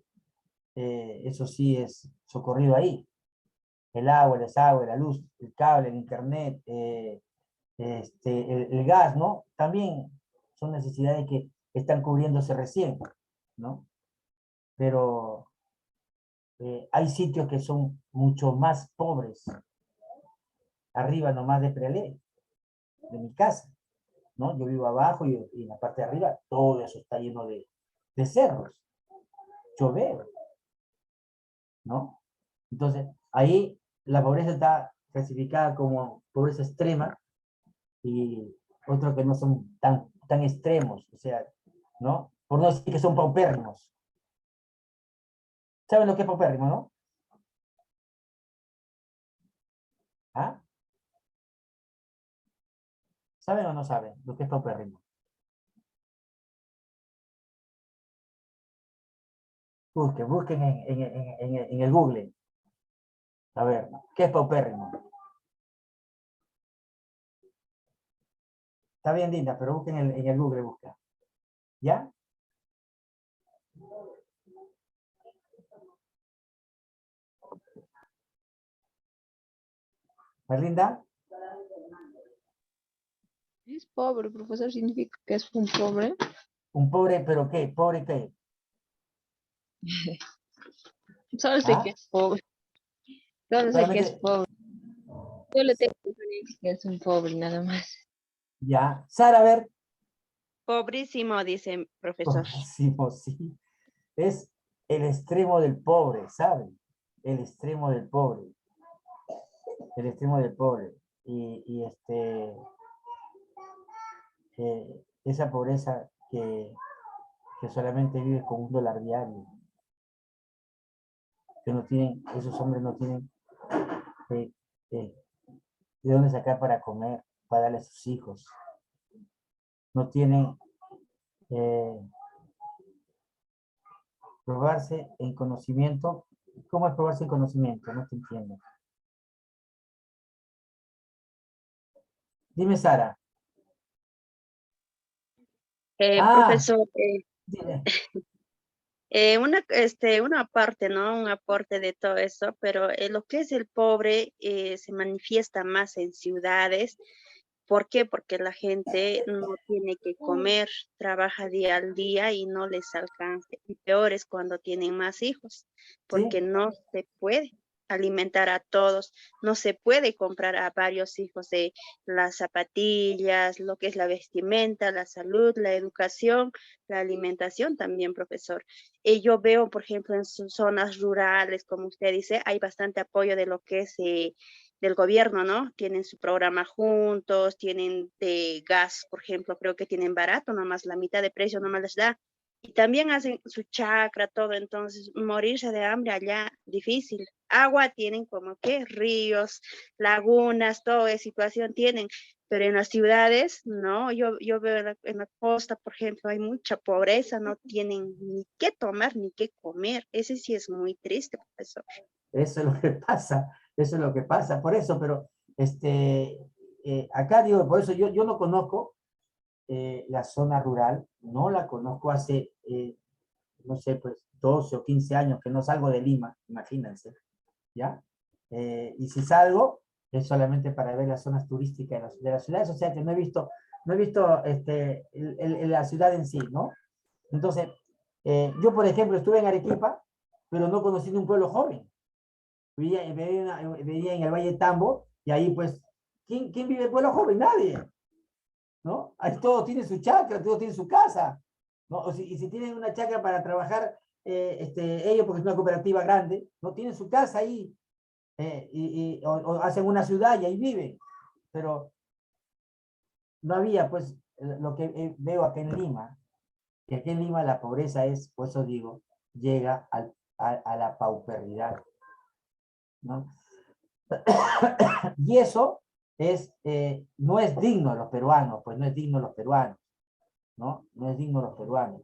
Eso sí es socorrido ahí. El agua, el desagüe, la luz, el cable, el internet, el gas, ¿no? También son necesidades que están cubriéndose recién, ¿no? Pero hay sitios que son mucho más pobres, arriba nomás de Prealé, de mi casa, ¿no? Yo vivo abajo y en la parte de arriba todo eso está lleno de cerros. Yo veo, ¿no? Entonces, ahí la pobreza está clasificada como pobreza extrema y otros que no son tan extremos, o sea, ¿no? Por no decir que son paupérrimos. ¿Saben lo que es paupérrimo, no? ¿Ah? ¿Saben o no saben lo que es paupérrimo? Busquen en el Google. A ver, ¿qué es paupérrimo? Está bien, Linda, pero busquen en el Google, busca. ¿Ya? ¿Merlinda? Es pobre, profesor, significa que es un pobre. ¿Un pobre, pero qué? ¿Pobre qué? Solo sé que es pobre. Solo sé que es pobre. Yo le tengo que es un pobre, nada más. Ya. Sara, a ver. Pobrísimo, dice profesor. Pobrísimo, sí. Es el extremo del pobre, ¿saben? El extremo del pobre. El extremo del pobre. Y esa pobreza que solamente vive con $1 diario. Que no tienen, esos hombres no tienen de dónde sacar para comer, para darle a sus hijos. no tienen probarse en conocimiento. ¿Cómo es probarse en conocimiento? No te entiendo. Dime, Sara. Profesor, Dime. una parte, ¿no? Un aporte de todo eso, pero lo que es el pobre se manifiesta más en ciudades. ¿Por qué? Porque la gente no tiene que comer, trabaja día al día y no les alcanza. Y peor es cuando tienen más hijos, porque Sí. no se puede alimentar a todos, no se puede comprar a varios hijos de las zapatillas, lo que es la vestimenta, la salud, la educación, la alimentación también, profesor. Y yo veo, por ejemplo, en sus zonas rurales, como usted dice, hay bastante apoyo de lo que es del gobierno, ¿no? Tienen su programa juntos, tienen de gas, por ejemplo, creo que tienen barato, nomás la mitad de precio nomás les da. Y también hacen su chacra, todo, entonces morirse de hambre allá, difícil. Agua tienen como que ríos, lagunas, toda esa situación tienen, pero en las ciudades, no, yo veo en la costa, por ejemplo, hay mucha pobreza, no tienen ni qué tomar ni qué comer. Ese sí es muy triste, profesor. Eso es lo que pasa, eso es lo que pasa, por eso, pero acá digo, por eso yo no conozco la zona rural, no la conozco hace, no sé, pues 12 o 15 años que no salgo de Lima, imagínense, ¿ya? Y si salgo, es solamente para ver las zonas turísticas de las ciudades, o sea que no he visto la ciudad en sí, ¿no? Entonces, yo por ejemplo estuve en Arequipa, pero no conocí un pueblo joven. Vivía en el Valle de Tambo, y ahí pues, ¿quién vive en el pueblo joven? Nadie, ¿no? Ahí todo tiene su chacra, todo tiene su casa, ¿no? Y si tienen una chacra para trabajar, ellos, porque es una cooperativa grande, no tienen su casa ahí, o hacen una ciudad y ahí viven, pero no había, pues, lo que veo acá en Lima, que aquí en Lima la pobreza es, por eso digo, llega a la pauperidad, ¿no? Y eso no es digno de los peruanos, pues no es digno de los peruanos, ¿no? No es digno de los peruanos.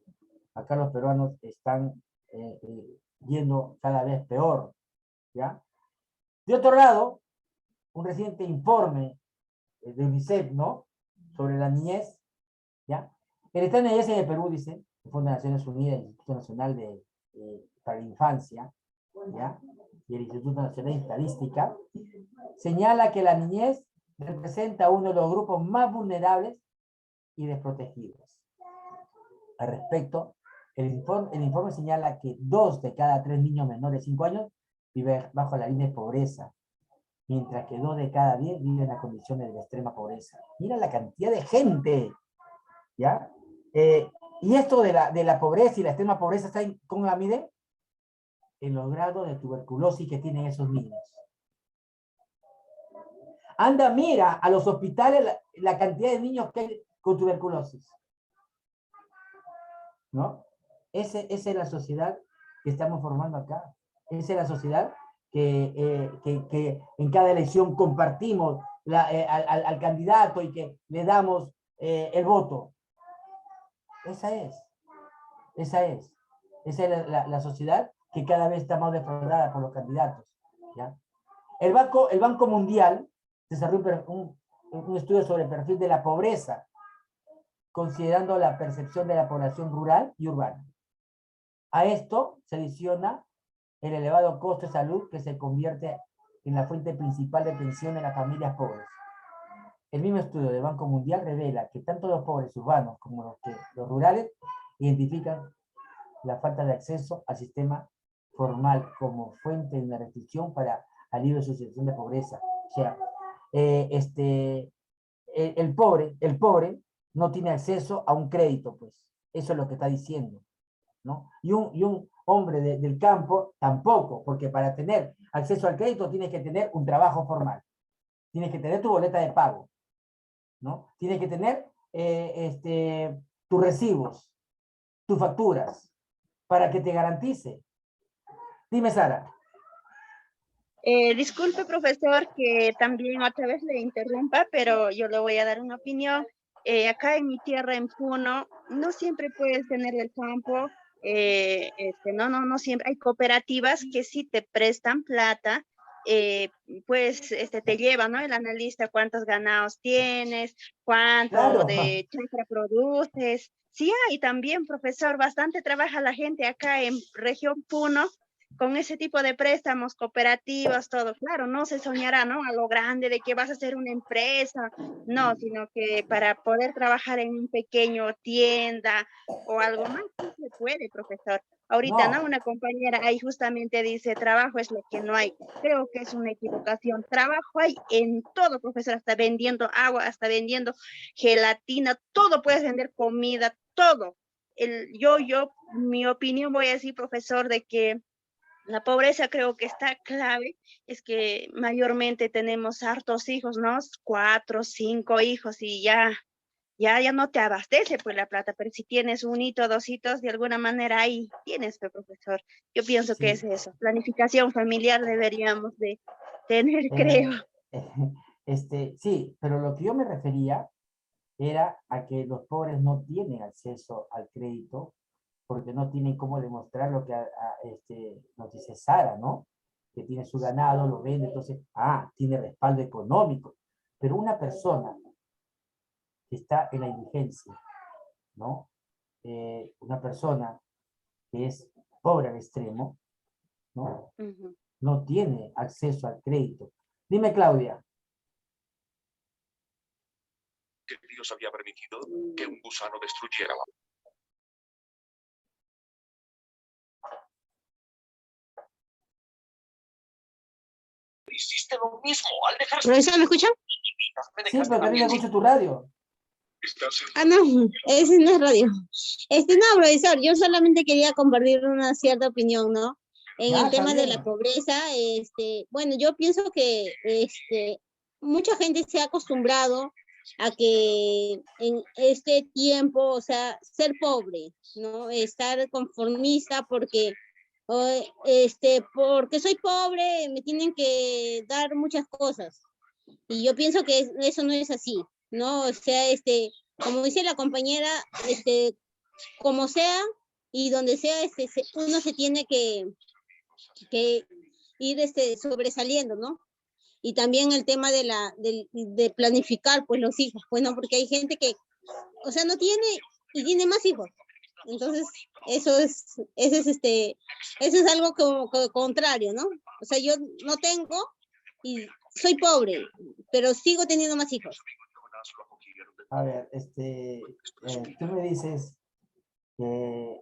Acá los peruanos están yendo cada vez peor, ¿ya? De otro lado, un reciente informe de UNICEF, ¿no? Sobre la niñez, ¿ya? El estado de niñez en el Perú, dice, el Fondo de Naciones Unidas, el Instituto Nacional para la Infancia, ¿ya? Y el Instituto Nacional de Estadística, señala que la niñez representa uno de los grupos más vulnerables y desprotegidos. Al respecto, el informe señala que 2 de cada 3 niños menores de 5 años viven bajo la línea de pobreza, mientras que 2 de cada 10 viven en las condiciones de extrema pobreza. Mira la cantidad de gente, ¿ya? Y esto de la pobreza y la extrema pobreza, ¿saben cómo la miden? En los grados de tuberculosis que tienen esos niños. Anda, mira a los hospitales la cantidad de niños que hay con tuberculosis, ¿no? Esa es la sociedad que estamos formando acá. Esa es la sociedad que en cada elección compartimos al candidato y que le damos el voto. Esa es la sociedad que cada vez está más defraudada por los candidatos, ¿ya? El Banco Mundial desarrolló un estudio sobre el perfil de la pobreza, considerando la percepción de la población rural y urbana. A esto se adiciona el elevado costo de salud que se convierte en la fuente principal de pensión de las familias pobres. El mismo estudio del Banco Mundial revela que tanto los pobres urbanos como los rurales identifican la falta de acceso al sistema formal como fuente de una restricción para alivio de su situación de pobreza. O sea, el pobre no tiene acceso a un crédito, pues. Eso es lo que está diciendo, ¿no? Y un hombre del campo tampoco, porque para tener acceso al crédito tienes que tener un trabajo formal. Tienes que tener tu boleta de pago, ¿no? Tienes que tener tus recibos, tus facturas, para que te garantice. Dime, Sara. Disculpe, profesor, que también otra vez le interrumpa, pero yo le voy a dar una opinión. Acá en mi tierra, en Puno, no siempre puedes tener el campo, no siempre. Hay cooperativas que sí te prestan plata, pues te llevan, ¿no? El analista cuántos ganados tienes, cuánto Claro. de chacra produces. Sí hay también, profesor, bastante trabaja la gente acá en región Puno con ese tipo de préstamos, cooperativas, todo. Claro, no se soñará, ¿no? A lo grande de que vas a hacer una empresa, no, sino que para poder trabajar en un pequeño tienda o algo más, sí se puede, profesor. Ahorita, ¿no? Una compañera ahí justamente dice, trabajo es lo que no hay. Creo que es una equivocación. Trabajo hay en todo, profesor, hasta vendiendo agua, hasta vendiendo gelatina, todo puedes vender, comida, todo. Mi opinión voy a decir, profesor, de que la pobreza creo que está clave, es que mayormente tenemos hartos hijos, ¿no? 4, 5 hijos y ya no te abastece pues la plata, pero si tienes un hito, 2 hitos, de alguna manera ahí tienes, pues, profesor. Yo pienso que es eso, planificación familiar deberíamos de tener, creo. Sí, pero lo que yo me refería era a que los pobres no tienen acceso al crédito porque no tienen cómo demostrar lo que nos dice Sara, ¿no? Que tiene su ganado, lo vende, entonces, tiene respaldo económico. Pero una persona que está en la indigencia, ¿no? Una persona que es pobre al extremo, ¿no? No tiene acceso al crédito. Dime, Claudia. Que Dios había permitido que un gusano destruyera la... Hiciste lo mismo al dejar... ¿Profesor, me escuchan? Sí, pero también escucho tu radio. No, ese no es radio. No, profesor, yo solamente quería compartir una cierta opinión, ¿no? En el tema de la pobreza, bueno, yo pienso que mucha gente se ha acostumbrado a que en este tiempo, o sea, ser pobre, ¿no? Estar conformista porque soy pobre, me tienen que dar muchas cosas. Y yo pienso que eso no es así, ¿no? O sea, como dice la compañera, como sea y donde sea, uno se tiene que ir sobresaliendo, ¿no? Y también el tema de planificar, pues, los hijos, pues, ¿no? Porque hay gente que, o sea, no tiene y tiene más hijos. Entonces, eso es algo contrario, ¿no? O sea, yo no tengo y soy pobre, pero sigo teniendo más hijos. A ver, tú me dices que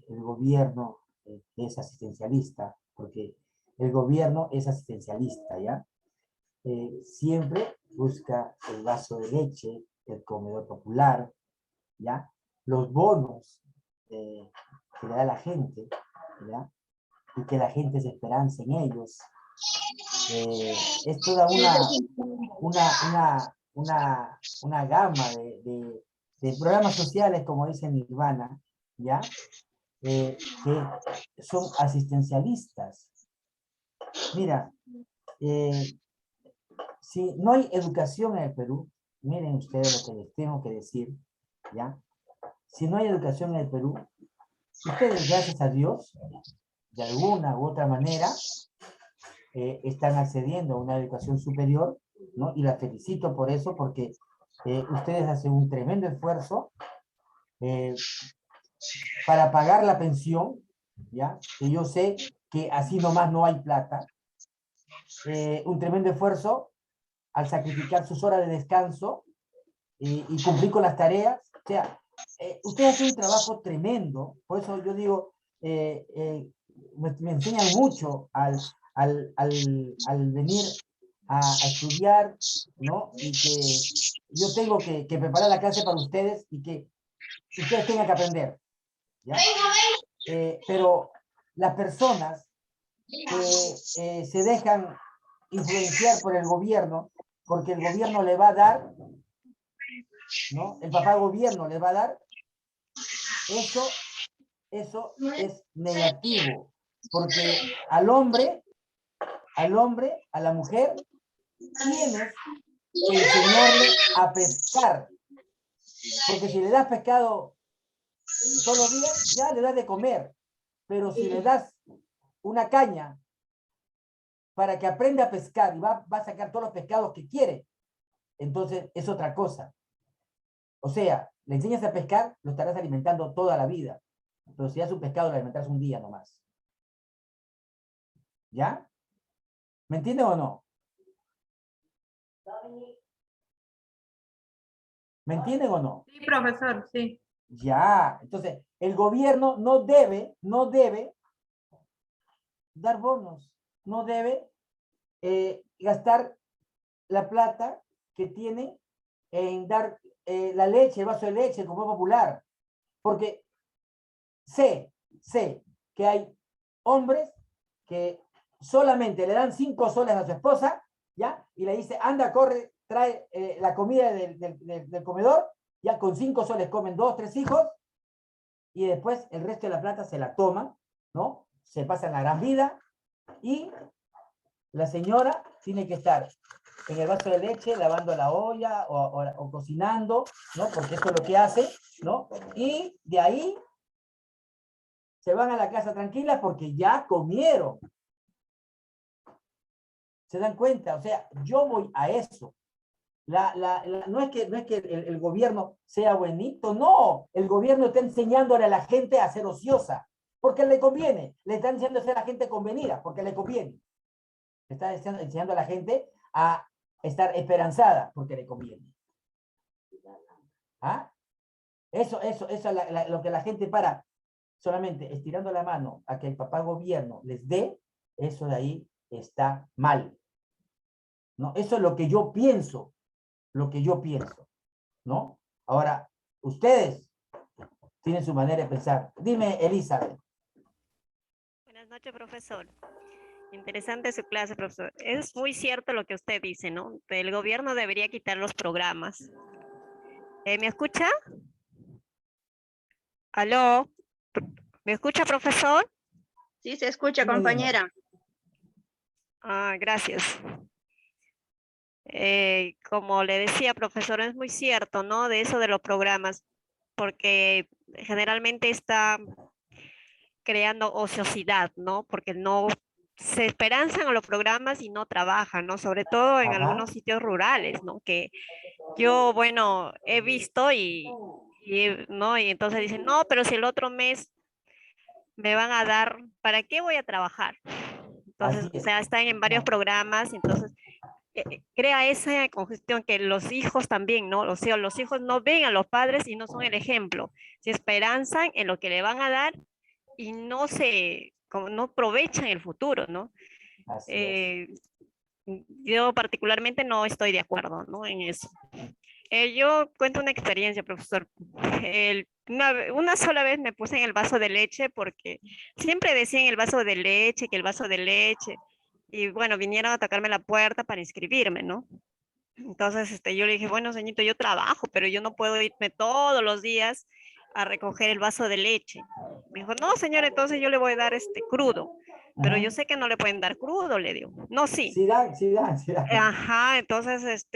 el gobierno es asistencialista, porque el gobierno es asistencialista, ¿ya? Siempre busca el vaso de leche, el comedor popular, ¿ya? Los bonos que le da la gente, ¿ya? Y que la gente se esperanza en ellos. Es toda una gama de programas sociales, como dice Nirvana, ¿ya? Que son asistencialistas. Mira, si no hay educación en el Perú, miren ustedes lo que les tengo que decir, ¿ya? Si no hay educación en el Perú, ustedes, gracias a Dios, de alguna u otra manera, están accediendo a una educación superior, ¿no? Y la felicito por eso, porque ustedes hacen un tremendo esfuerzo para pagar la pensión, ¿ya? Que yo sé que así nomás no hay plata. Un tremendo esfuerzo al sacrificar sus horas de descanso y cumplir con las tareas. O sea, ustedes hacen un trabajo tremendo, por eso yo digo, me enseñan mucho al venir a estudiar, ¿no? Y que yo tengo que preparar la clase para ustedes y que ustedes tengan que aprender, ¿ya? Pero las personas que se dejan influenciar por el gobierno, porque el gobierno le va a dar, ¿no? El papá gobierno le va a dar, eso es negativo, porque al hombre, a la mujer, tienes que enseñarle a pescar, Porque si le das pescado todos los días, ya le das de comer. Pero si le das una caña para que aprenda a pescar y va a sacar todos los pescados que quiere, entonces es otra cosa. O sea, le enseñas a pescar, lo estarás alimentando toda la vida. Pero si das un pescado, lo alimentarás un día nomás. ¿Ya? ¿Me entienden o no? ¿Me entienden o no? Sí, profesor, sí. Ya. Entonces, el gobierno no debe dar bonos, no debe gastar la plata que tiene en dar la leche, el vaso de leche, el comedor popular. Porque sé que hay hombres que solamente le dan 5 soles a su esposa, ¿ya? Y le dice, anda, corre, trae la comida del comedor, ya con 5 soles comen 2, 3 hijos, y después el resto de la plata se la toman, ¿no? Se pasan la gran vida, y la señora tiene que estar en el vaso de leche, lavando la olla o cocinando, ¿no? Porque eso es lo que hace, ¿no? Y de ahí se van a la casa tranquila porque ya comieron. ¿Se dan cuenta? O sea, yo voy a eso. No es que el gobierno sea buenito, no. El gobierno está enseñándole a la gente a ser ociosa, porque le conviene. Le está enseñando a ser la gente convenida, porque le conviene. Le está enseñando a la gente a estar esperanzada, porque le conviene. ¿Ah? Eso es lo que la gente para solamente estirando la mano a que el papá gobierno les dé, eso de ahí está mal. ¿No? Eso es lo que yo pienso, ¿no? Ahora, ustedes tienen su manera de pensar. Dime, Elizabeth. Buenas noches, profesor. Interesante su clase, profesor. Es muy cierto lo que usted dice, ¿no? El gobierno debería quitar los programas. ¿Me escucha? ¿Aló? ¿Me escucha, profesor? Sí, se escucha, compañera. Ah, gracias. Como le decía, profesor, es muy cierto, ¿no? De eso de los programas, porque generalmente está creando ociosidad, ¿no? Porque no se esperanzan a los programas y no trabajan, ¿no? Sobre todo en algunos sitios rurales, ¿no? Que yo, bueno, he visto ¿no? Y entonces dicen, no, pero si el otro mes me van a dar, ¿para qué voy a trabajar? Entonces, o sea, están en varios programas, entonces crea esa congestión que los hijos también, ¿no? O sea, los hijos no ven a los padres y no son el ejemplo. Se esperanzan en lo que le van a dar y no aprovechan el futuro, ¿no? Yo particularmente no estoy de acuerdo, ¿no? En eso. Yo cuento una experiencia, profesor. Una sola vez me puse en el vaso de leche porque siempre decían el vaso de leche, que el vaso de leche. Y bueno, vinieron a tocarme la puerta para inscribirme, ¿no? Entonces yo le dije, bueno, señorito, yo trabajo, pero yo no puedo irme todos los días a recoger el vaso de leche. Me dijo, no, señor, entonces yo le voy a dar crudo. Pero yo sé que no le pueden dar crudo, le digo. No, sí. Sí dan. Ajá, entonces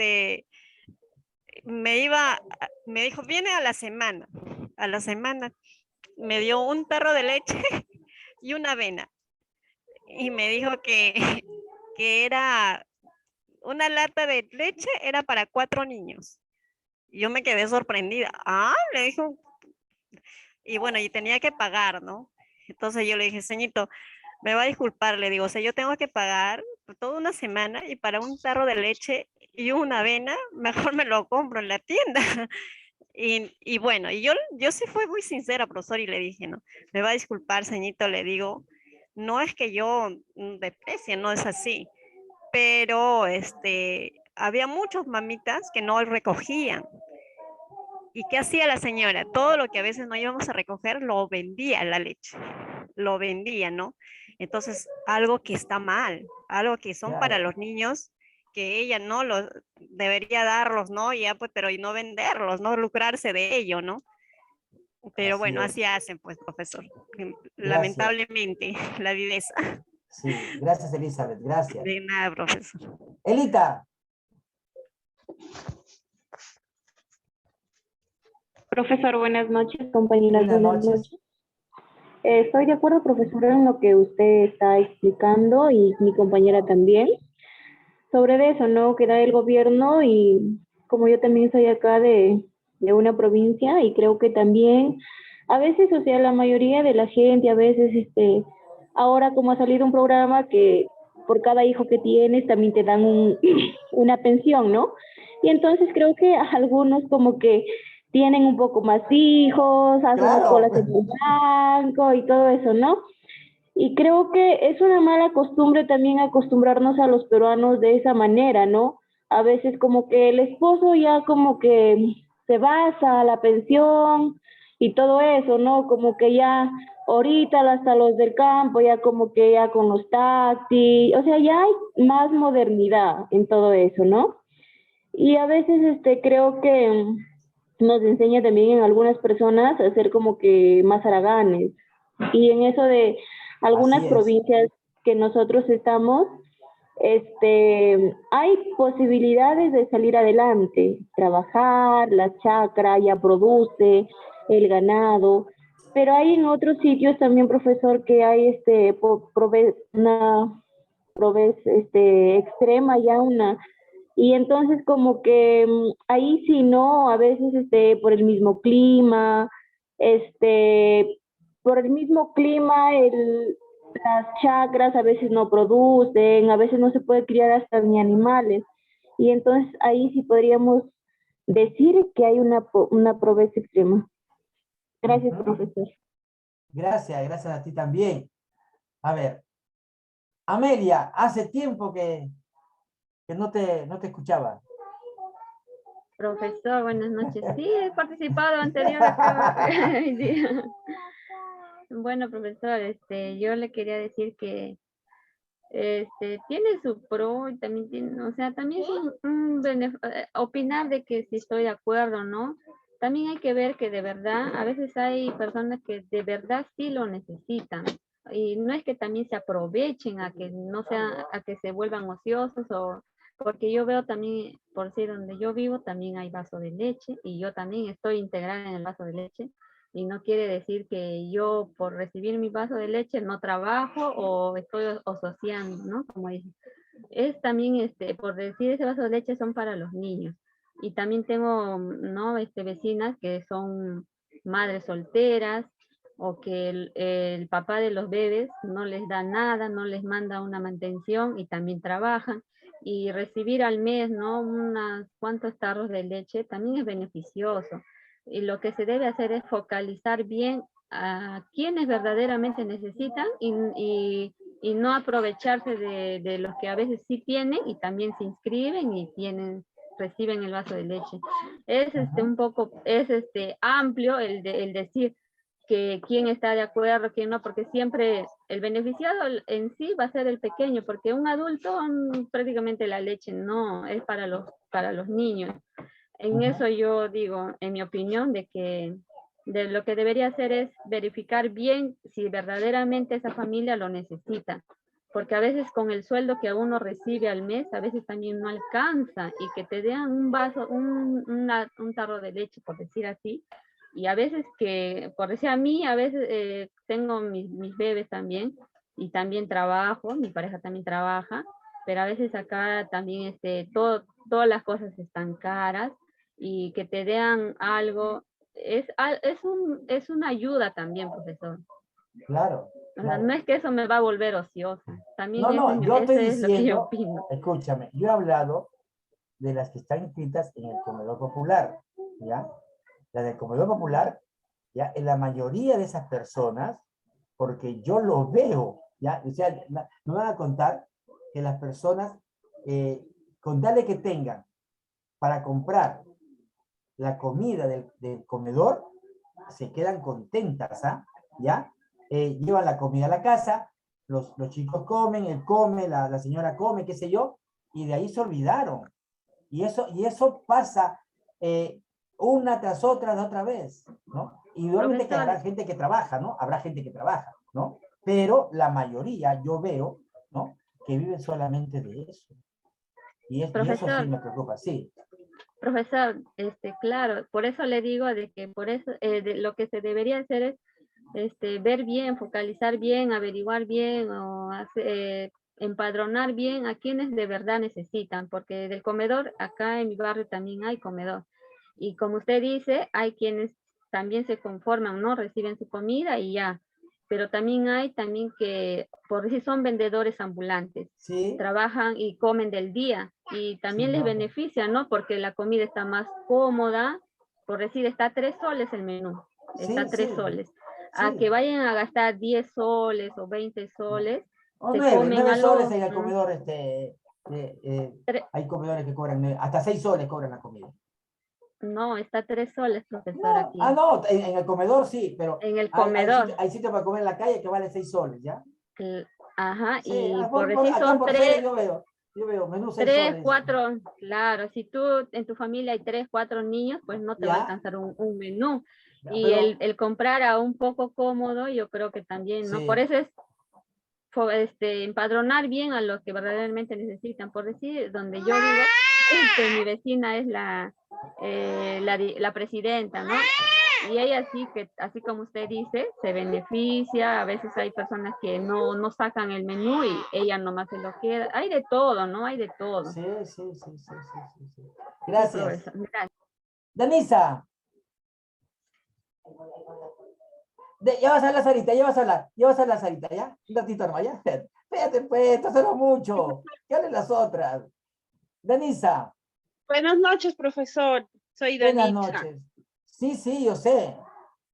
me dijo, viene a la semana. A la semana me dio un tarro de leche y una avena. Y me dijo que era una lata de leche, era para 4 niños. Yo me quedé sorprendida. Ah, le dijo. Y bueno, y tenía que pagar, ¿no? Entonces yo le dije, señorito, me va a disculpar, le digo, o sea, yo tengo que pagar toda una semana y para un tarro de leche y una avena, mejor me lo compro en la tienda. Y bueno, y yo sí fui muy sincera, profesor, y le dije, no, me va a disculpar, señorito, le digo, no es que yo desprecie, no es así, pero había muchas mamitas que no recogían. ¿Y qué hacía la señora? Todo lo que a veces no íbamos a recoger, lo vendía la leche, lo vendía, ¿no? Entonces, algo que está mal, algo que son para los niños, que ella no los debería darlos, ¿no? Ya, pues, pero y no venderlos, no lucrarse de ello, ¿no? Pero bueno, así hacen, pues, profesor. Lamentablemente, la viveza. Sí, gracias, Elizabeth, gracias. De nada, profesor. Elita. Profesor, buenas noches, compañeras, Buenas buenas noches. noches. Estoy de acuerdo, profesor, en lo que usted está explicando y mi compañera también. Sobre eso, ¿no? Que da el gobierno y como yo también soy acá de una provincia y creo que también a veces, o sea, la mayoría de la gente a veces, ahora como ha salido un programa que por cada hijo que tienes también te dan una pensión, ¿no? Y entonces creo que algunos como que tienen un poco más hijos, hacen las Claro. colas en el banco y todo eso, ¿no? Y creo que es una mala costumbre también acostumbrarnos a los peruanos de esa manera, ¿no? A veces como que el esposo ya como que se basa a la pensión y todo eso, ¿no? Como que ya ahorita hasta los del campo ya como que ya con los taxis, o sea, ya hay más modernidad en todo eso, ¿no? Y a veces creo que nos enseña también en algunas personas a ser como que más haraganes. Y en eso de algunas Así es. provincias que nosotros estamos, hay posibilidades de salir adelante, trabajar, la chacra ya produce, el ganado, pero hay en otros sitios también, profesor, que hay extrema ya una y entonces como que ahí sí no, a veces por el mismo clima, por el mismo clima, las chacras a veces no producen, a veces no se puede criar hasta ni animales. Y entonces ahí sí podríamos decir que hay una pobreza extrema. Gracias, profesor. Gracias, gracias a ti también. A ver, Amelia, hace tiempo que no te escuchaba. Profesor, buenas noches. Sí, he participado anterior acá hoy día. Bueno, profesor, yo le quería decir que tiene su pro y también tiene, o sea, también es opinar de que si estoy de acuerdo, ¿no? También hay que ver que de verdad, a veces hay personas que de verdad sí lo necesitan. Y no es que también se aprovechen a que no sea, a que se vuelvan ociosos o porque yo veo también, por decir donde yo vivo, también hay vaso de leche y yo también estoy integrada en el vaso de leche y no quiere decir que yo por recibir mi vaso de leche no trabajo o estoy asociando, ¿no? Como dije. Es también, por decir ese vaso de leche son para los niños. Y también tengo, ¿no? Vecinas que son madres solteras o que el papá de los bebés no les da nada, no les manda una mantención y también trabajan. Y recibir al mes, ¿no? Unos cuantos tarros de leche también es beneficioso. Y lo que se debe hacer es focalizar bien a quienes verdaderamente necesitan y no aprovecharse de los que a veces sí tienen y también se inscriben y reciben el vaso de leche. Es un poco, es amplio el decir que quién está de acuerdo, quién no, porque siempre el beneficiado en sí va a ser el pequeño, porque un adulto prácticamente la leche no es para los niños. En eso yo digo, en mi opinión, de que lo que debería hacer es verificar bien si verdaderamente esa familia lo necesita. Porque a veces con el sueldo que uno recibe al mes, a veces también no alcanza y que te den un vaso, un tarro de leche, por decir así. Y a veces que, por decir a mí, a veces tengo mis bebés también y también trabajo, mi pareja también trabaja, pero a veces acá también todas las cosas están caras y que te den algo, es una ayuda también, profesor. Claro. O sea, no es que eso me va a volver ociosa. También No, yo estoy eso es lo que yo diciendo, opino. escúchame, yo he hablado de las que están inscritas en el comedor popular, ¿ya? La del comedor popular, ¿ya? En la mayoría de esas personas, porque yo lo veo, ¿ya? O sea, me van a contar que las personas, con tal de que tengan para comprar la comida del comedor, se quedan contentas, ¿ah? ¿Ya? Llevan la comida a la casa, los chicos comen, él come, la señora come, qué sé yo, y de ahí se olvidaron. Y eso pasa una tras otra vez, ¿no? Y obviamente que habrá gente que trabaja, ¿no? Habrá gente que trabaja, ¿no? Pero la mayoría, yo veo, ¿no? Que viven solamente de eso. Y eso sí me preocupa, sí. Profesor, claro, por eso le digo de que por eso lo que se debería hacer es ver bien, focalizar bien, averiguar bien o empadronar bien a quienes de verdad necesitan, porque del comedor, acá en mi barrio también hay comedor. Y como usted dice, hay quienes también se conforman, ¿no? Reciben su comida y ya. Pero también hay que, por decir, son vendedores ambulantes. Sí. Trabajan y comen del día y también Sí, les no. beneficia, ¿no? Porque la comida está más cómoda. Por decir, está a 3 soles el menú. Está a Sí, 3 sí. soles. A Sí. que vayan a gastar 10 soles o 20 soles, O se 9 comen a soles lo... en el comedor, hay comedores que cobran 9, hasta 6 soles cobran la comida. No, está a 3 soles, profesor, aquí. No, en el comedor sí, pero En el hay comedor. sitio para comer en la calle que vale 6 soles, ¿ya? Ajá, Sí, y por decir acá son por 3, serie yo veo menú 6 3, soles. 4, claro, si tú en tu familia hay 3, 4 niños, pues no te va a Ya. alcanzar un menú. Ya, Y pero- el comprar a un poco cómodo, yo creo que también, ¿no? Sí. Por eso es empadronar bien a los que verdaderamente necesitan. Por decir, donde yo vivo, mi vecina es la presidenta, ¿no? Y ella sí que, así como usted dice, se beneficia. A veces hay personas que no sacan el menú y ella nomás se lo queda. Hay de todo, ¿no? Hay de todo. Sí. Sí, Gracias. profesor. Gracias. Danisa. Ya vas a hablar, Sarita, ya vas a hablar, Sarita, ¿ya? Un ratito nomás, ¿ya? Espérate, pues, esto será mucho. ¿Qué hablen las otras? Danisa. Buenas noches, profesor. Soy Buenas Danitza. noches. Sí, yo sé.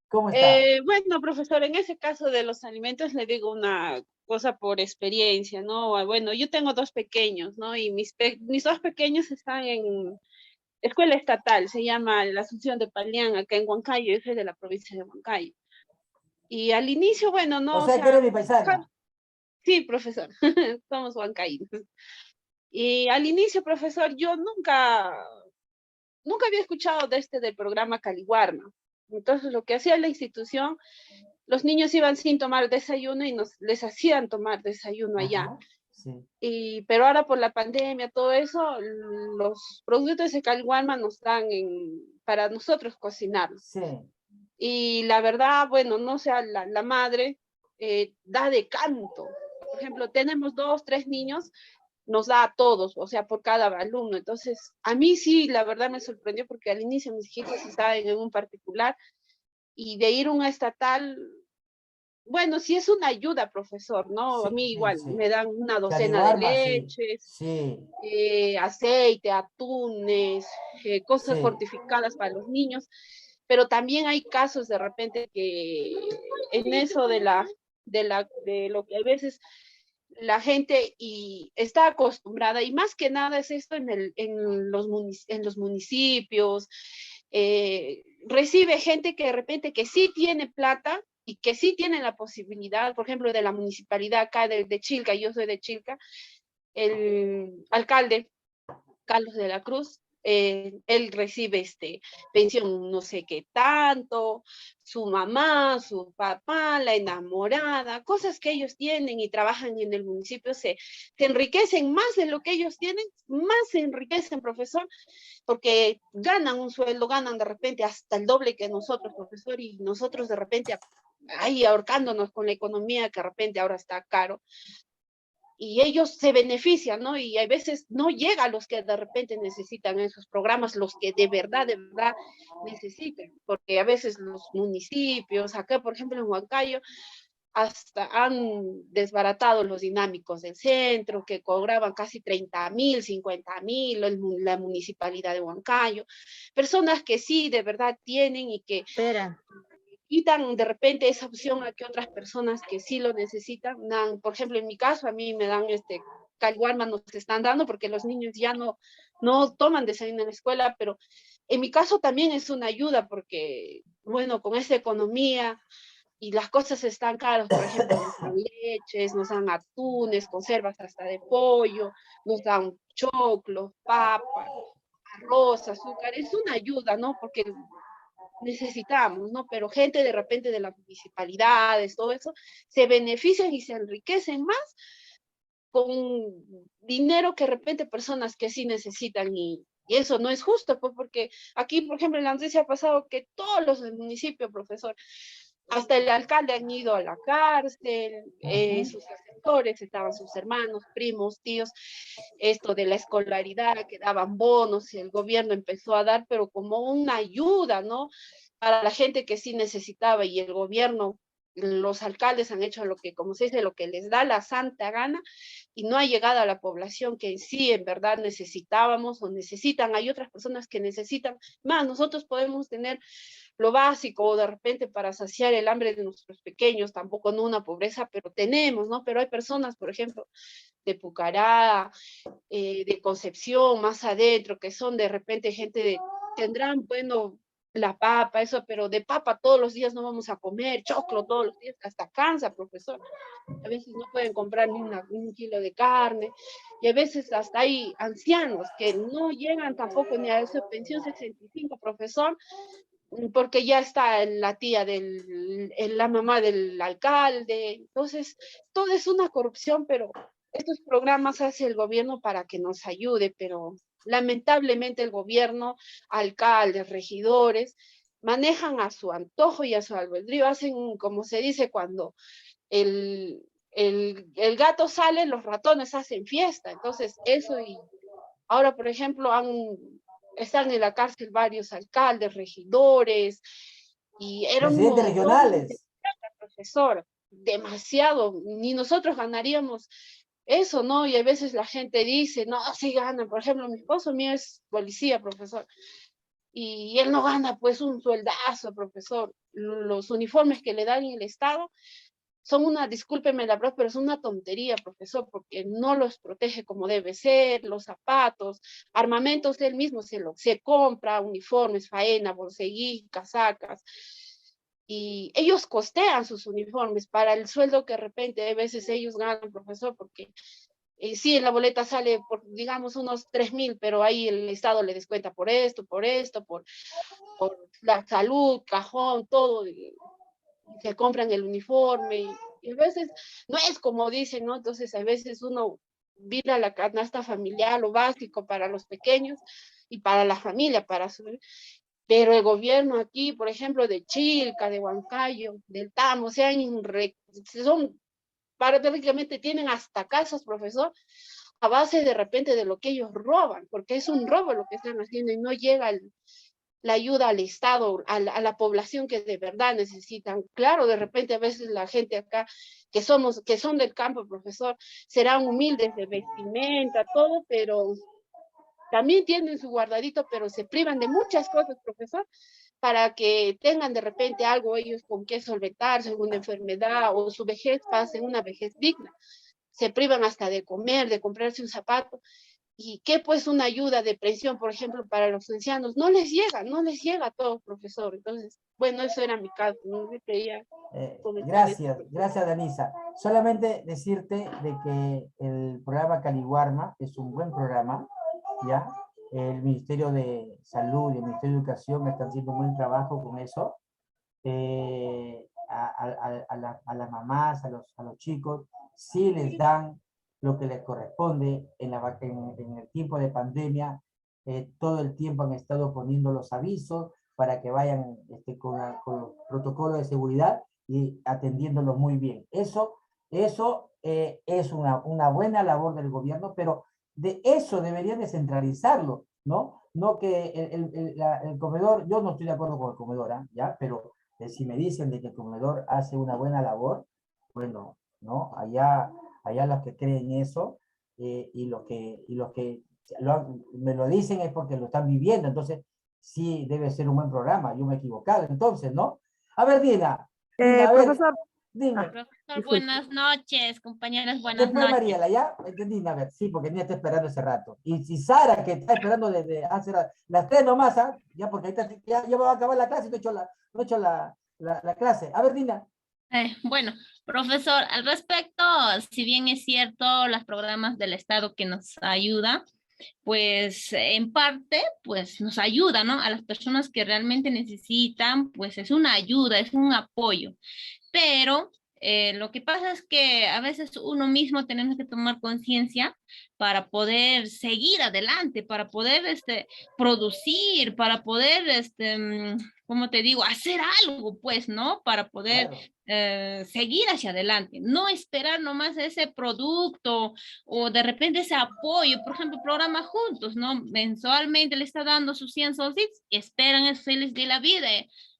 ¿Cómo está? Bueno, profesor, en ese caso de los alimentos le digo una cosa por experiencia, ¿no? Bueno, yo tengo 2 pequeños, ¿no? Y mis 2 pequeños están en escuela estatal, se llama la Asunción de Palián, acá en Huancayo, yo soy de la provincia de Huancayo. Y al inicio, bueno, no, O sea, que eres mi paisana. Sí, profesor, somos huancaínos. Y al inicio, profesor, yo nunca había escuchado del programa Caliwarma. Entonces, lo que hacía la institución, los niños iban sin tomar desayuno y les hacían tomar desayuno allá. Ajá, sí. Pero ahora por la pandemia, todo eso, los productos de Caliwarma nos dan para nosotros cocinar. Sí. Y la verdad, bueno, no sé, la madre da de canto. Por ejemplo, tenemos 2, 3 niños, nos da a todos, o sea, por cada alumno. Entonces, a mí sí, la verdad me sorprendió porque al inicio mis hijitos estaban en un particular y de ir a una estatal, bueno, sí es una ayuda, profesor, ¿no? Sí, A mí igual, sí. me dan una docena de Caliwarma, sí. leches, Sí. aceite, atunes, cosas Sí. fortificadas para los niños, pero también hay casos de repente que en eso de lo que a veces la gente está acostumbrada, y más que nada es esto en los municipios, recibe gente que de repente que sí tiene plata y que sí tiene la posibilidad, por ejemplo, de la municipalidad acá de Chilca, yo soy de Chilca, el alcalde Carlos de la Cruz, él recibe pensión no sé qué tanto, su mamá, su papá, la enamorada, cosas que ellos tienen y trabajan en el municipio, se enriquecen más de lo que ellos tienen, más se enriquecen, profesor, porque ganan un sueldo, ganan de repente hasta el doble que nosotros, profesor, y nosotros de repente ahí ahorcándonos con la economía que de repente ahora está caro. Y ellos se benefician, ¿no? Y a veces no llega a los que de repente necesitan esos programas, los que de verdad necesitan, porque a veces los municipios, acá por ejemplo en Huancayo, hasta han desbaratado los dinámicos del centro, que cobraban casi 30,000, 50,000, la municipalidad de Huancayo, personas que sí de verdad tienen y que quitan de repente esa opción a que otras personas que sí lo necesitan, por ejemplo, en mi caso, a mí me dan Caliwarma nos están dando porque los niños ya no toman desayuno en la escuela, pero en mi caso también es una ayuda porque, bueno, con esa economía y las cosas están caras, por ejemplo, nos dan leches, nos dan atunes, conservas hasta de pollo, nos dan choclos, papas, arroz, azúcar, es una ayuda, ¿no? Porque necesitamos, ¿no? Pero gente de repente de las municipalidades, todo eso, se benefician y se enriquecen más con dinero que de repente personas que sí necesitan y Y eso no es justo, pues, porque aquí, por ejemplo, en la noticia ha pasado que todos los del municipio, profesor, hasta el alcalde han ido a la cárcel, sus asesores, estaban sus hermanos, primos, tíos, esto de la escolaridad, que daban bonos, y el gobierno empezó a dar, pero como una ayuda, ¿no? Para la gente que sí necesitaba, y el gobierno, los alcaldes han hecho lo que, como se dice, lo que les da la santa gana, y no ha llegado a la población que sí en verdad necesitábamos o necesitan. Hay otras personas que necesitan más. Nosotros podemos tener lo básico de repente para saciar el hambre de nuestros pequeños, tampoco no una pobreza, pero tenemos, ¿no? Pero hay personas, por ejemplo, de Pucará, de Concepción, más adentro, que son de repente gente de, tendrán, bueno, la papa, eso, pero de papa todos los días no vamos a comer, choclo todos los días, hasta cansa, profesor. A veces no pueden comprar ni un kilo de carne, y a veces hasta hay ancianos que no llegan tampoco ni a esa pensión 65, profesor, porque ya está la tía la mamá del alcalde. Entonces, todo es una corrupción, pero estos programas hace el gobierno para que nos ayude, pero lamentablemente el gobierno, alcaldes, regidores, manejan a su antojo y a su albedrío, hacen como se dice cuando el gato sale, los ratones hacen fiesta. Entonces, eso, y ahora, por ejemplo, están en la cárcel varios alcaldes, regidores, y era un Presidentes montón regionales. de plata, profesor, demasiado, ni nosotros ganaríamos eso, ¿no? Y a veces la gente dice, no, sí ganan. Por ejemplo, mi esposo mío es policía, profesor, y él no gana pues un sueldazo, profesor. Los uniformes que le dan en el Estado son una, discúlpeme la verdad, pero es una tontería, profesor, porque no los protege como debe ser, los zapatos, armamentos, él mismo se compra, uniformes, faena, borseguí, casacas, y ellos costean sus uniformes para el sueldo que de repente a veces ellos ganan, profesor, porque sí, en la boleta sale por, digamos, unos 3,000, pero ahí el Estado le descuenta por esto, por la salud, cajón, todo, que compran el uniforme, y a veces no es como dicen, ¿no? Entonces a veces uno mira la canasta familiar, lo básico para los pequeños y para la familia, pero el gobierno aquí, por ejemplo, de Chilca, de Huancayo, del Tamo, son, prácticamente tienen hasta casas, profesor, a base de repente de lo que ellos roban, porque es un robo lo que están haciendo y no llega la ayuda al Estado, a la población que de verdad necesitan. Claro, de repente a veces la gente acá que son del campo, profesor, serán humildes de vestimenta, todo, pero también tienen su guardadito, pero se privan de muchas cosas, profesor, para que tengan de repente algo ellos con qué solventarse, alguna enfermedad o su vejez pasen una vejez digna. Se privan hasta de comer, de comprarse un zapato. Y que pues una ayuda de pensión, por ejemplo, para los ancianos, no les llega a todos, profesor. Entonces, bueno, eso era mi caso, no me quería comentar esto. Gracias, Danisa. Solamente decirte de que el programa Caliwarma es un buen programa, ¿ya? El Ministerio de Salud y el Ministerio de Educación están haciendo un buen trabajo con eso. A las mamás, a los chicos, sí les dan lo que les corresponde en el tiempo de pandemia. Todo el tiempo han estado poniendo los avisos para que vayan con los protocolos de seguridad y atendiéndolos muy bien. Eso es una buena labor del gobierno, pero de eso debería descentralizarlo, ¿no? No que el comedor, yo no estoy de acuerdo con el comedor, ¿ya? Pero si me dicen de que el comedor hace una buena labor, bueno, ¿no? Allá los que creen eso, y los que me lo dicen es porque lo están viviendo. Entonces sí debe ser un buen programa. Yo me he equivocado entonces, ¿no? A ver, Dina, a ver, Profesor. dime. Profesor, buenas noches, compañeras, buenas Después noches. Mariela, ¿ya? Entendí, a ver, sí, porque Dina está esperando hace rato. Y si Sara, que está esperando desde hace las 3 nomás, ¿ah? Ya, porque ahorita ya va a acabar la clase y no he hecho la clase. A ver, Dina. Bueno, profesor, al respecto, si bien es cierto, los programas del Estado que nos ayudan, pues en parte, pues nos ayuda, ¿no? A las personas que realmente necesitan, pues es una ayuda, es un apoyo. Pero Lo que pasa es que a veces uno mismo tenemos que tomar conciencia para poder seguir adelante, para poder producir, para poder, como te digo, hacer algo, pues, ¿no? Para poder seguir hacia adelante, no esperar nomás ese producto o de repente ese apoyo, por ejemplo, programa Juntos, ¿no? Mensualmente le está dando sus 100 solcitos, esperan es feliz de la vida.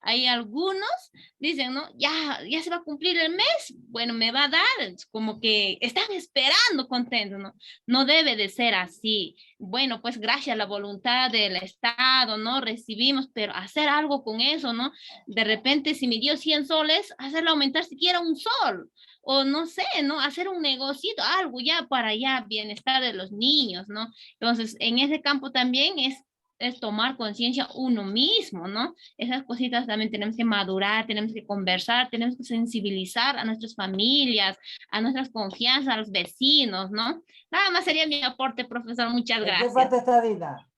Hay algunos dicen, ¿no? Ya se va a cumplir el mes, bueno, me va a dar, como que están esperando contentos, ¿no? No debe de ser así. Bueno, pues gracias a la voluntad del Estado, ¿no? Recibimos, pero hacer algo con eso, ¿no? De repente, si me dio 100 soles, hacerlo aumentar siquiera un sol, o no sé, ¿no? Hacer un negocito, algo ya para ya bienestar de los niños, ¿no? Entonces, en ese campo también es tomar conciencia uno mismo, ¿no? Esas cositas también tenemos que madurar, tenemos que conversar, tenemos que sensibilizar a nuestras familias, a nuestras confianzas, a los vecinos, ¿no? Nada más sería mi aporte, profesor. Muchas ¿En qué gracias. parte está Dina?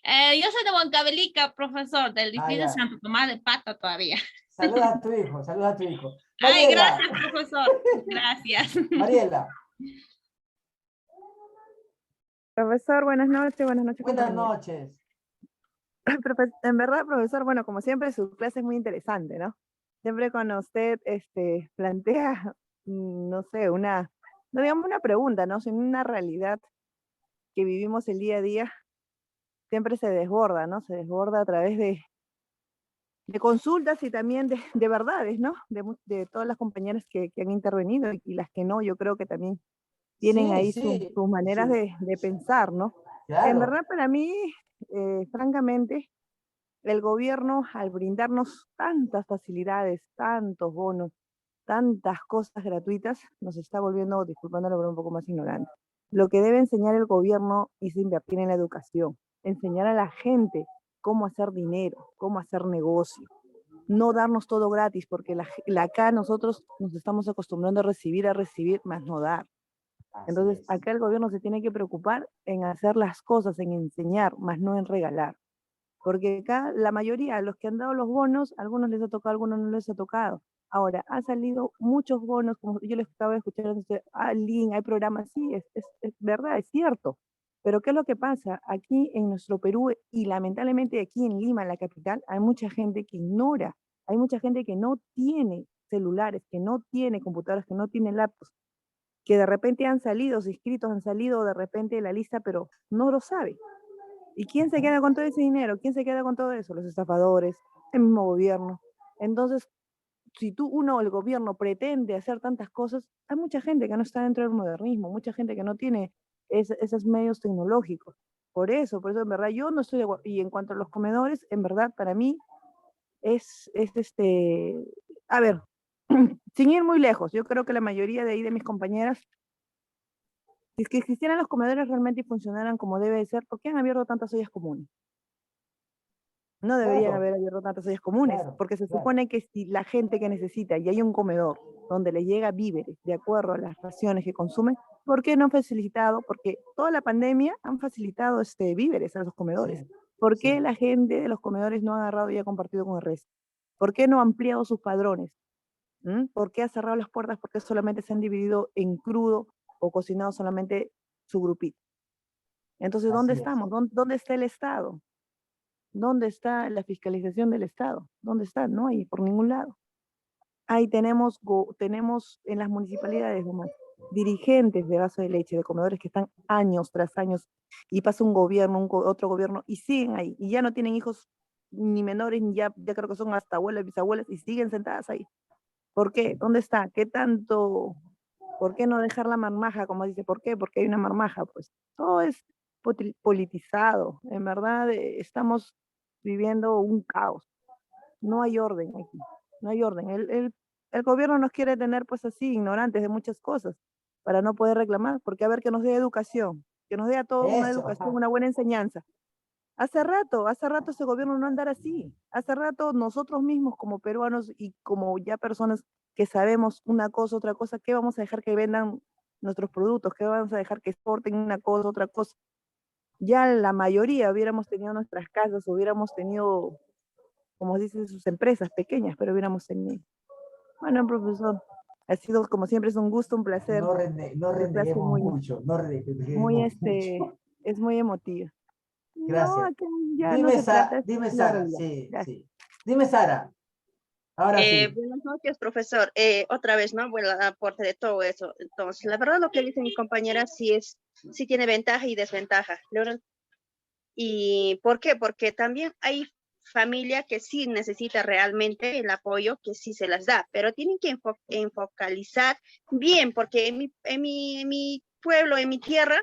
Yo soy de Huancavelica, profesor, del distrito de ya. Santo Tomás de Pata todavía. Saluda a tu hijo, saluda a tu hijo. Ay, Mariela. gracias, profesor. Gracias. Mariela. Profesor, buenas noches. Buenas Buenas noches. En verdad, profesor, bueno, como siempre, su clase es muy interesante, ¿no? Siempre cuando usted plantea, no sé, no digamos una pregunta, ¿no? Sino una realidad que vivimos el día a día, siempre se desborda, ¿no? Se desborda a través de consultas y también de verdades, ¿no? De todas las compañeras que han intervenido y las que no, yo creo que también tienen ahí sus maneras de pensar, ¿no? Claro. En verdad, para mí, francamente, el gobierno, al brindarnos tantas facilidades, tantos bonos, tantas cosas gratuitas, nos está volviendo, disculpándolo, pero un poco más ignorante. Lo que debe enseñar el gobierno es invertir en la educación, enseñar a la gente cómo hacer dinero, cómo hacer negocio, no darnos todo gratis, porque acá nosotros nos estamos acostumbrando a recibir, más no dar. Entonces, acá el gobierno se tiene que preocupar en hacer las cosas, en enseñar, más no en regalar. Porque acá la mayoría, los que han dado los bonos, algunos les ha tocado, algunos no les ha tocado. Ahora, han salido muchos bonos, como yo les acabo de escuchar, link, hay programas, sí, es verdad, es cierto. Pero ¿qué es lo que pasa? Aquí en nuestro Perú, y lamentablemente aquí en Lima, la capital, hay mucha gente que ignora, hay mucha gente que no tiene celulares, que no tiene computadoras, que no tiene laptops, que de repente han salido, sus inscritos han salido de repente de la lista, pero no lo sabe. ¿Y quién se queda con todo ese dinero? ¿Quién se queda con todo eso? Los estafadores, el mismo gobierno. Entonces, si el gobierno pretende hacer tantas cosas, hay mucha gente que no está dentro del modernismo, mucha gente que no tiene esos medios tecnológicos. Por eso, en verdad, yo no estoy de acuerdo. Y en cuanto a los comedores, en verdad, para mí, a ver, sin ir muy lejos, yo creo que la mayoría de ahí de mis compañeras, si es que existieran los comedores realmente y funcionaran como debe de ser, ¿por qué han abierto tantas ollas comunes? No deberían haber abierto tantas ollas comunes, porque se supone que si la gente que necesita y hay un comedor donde le llega víveres de acuerdo a las raciones que consumen, ¿por qué no han facilitado? Porque toda la pandemia han facilitado víveres a los comedores. ¿Por qué la gente de los comedores no ha agarrado y ha compartido con el resto? ¿Por qué no ha ampliado sus padrones? ¿Por qué ha cerrado las puertas? ¿Por qué solamente se han dividido en crudo o cocinado solamente su grupito? Entonces, ¿dónde estamos? ¿Dónde está el Estado? ¿Dónde está la fiscalización del Estado? ¿Dónde está? No hay por ningún lado. Ahí tenemos en las municipalidades nomás dirigentes de vaso de leche, de comedores que están años tras años y pasa un gobierno, otro gobierno y siguen ahí y ya no tienen hijos ni menores, ni ya creo que son hasta abuelas, bisabuelas y siguen sentadas ahí. ¿Por qué? ¿Dónde está? ¿Qué tanto? ¿Por qué no dejar la marmaja? Como dice, ¿por qué? Porque hay una marmaja, pues. Todo es politizado. En verdad, estamos viviendo un caos. No hay orden aquí. No hay orden. El gobierno nos quiere tener, pues así, ignorantes de muchas cosas, para no poder reclamar, porque a ver, que nos dé educación, que nos dé a todos una educación, una buena enseñanza. Hace rato ese gobierno no andar así. Hace rato nosotros mismos como peruanos y como ya personas que sabemos una cosa, otra cosa, ¿qué vamos a dejar que vendan nuestros productos? ¿Qué vamos a dejar que exporten una cosa, otra cosa? Ya la mayoría hubiéramos tenido nuestras casas, hubiéramos tenido, como dicen, sus empresas pequeñas, pero hubiéramos tenido. Bueno, profesor, Ha sido, como siempre, es un gusto, un placer. No Esta clase reneguemos mucho, no reneguemos mucho. Es muy emotiva. Gracias. No, acá ya Dime, no se trata, es dime la Sara, realidad. sí, Gracias. sí. Dime Sara, ahora sí. Buenas noches, profesor. Otra vez, ¿no? Bueno, el aporte de todo eso. Entonces, la verdad lo que dice mi compañera sí tiene ventaja y desventaja. ¿Y por qué? Porque también hay familia que sí necesita realmente el apoyo, que sí se las da, pero tienen que enfocalizar bien, porque en mi pueblo, en mi tierra,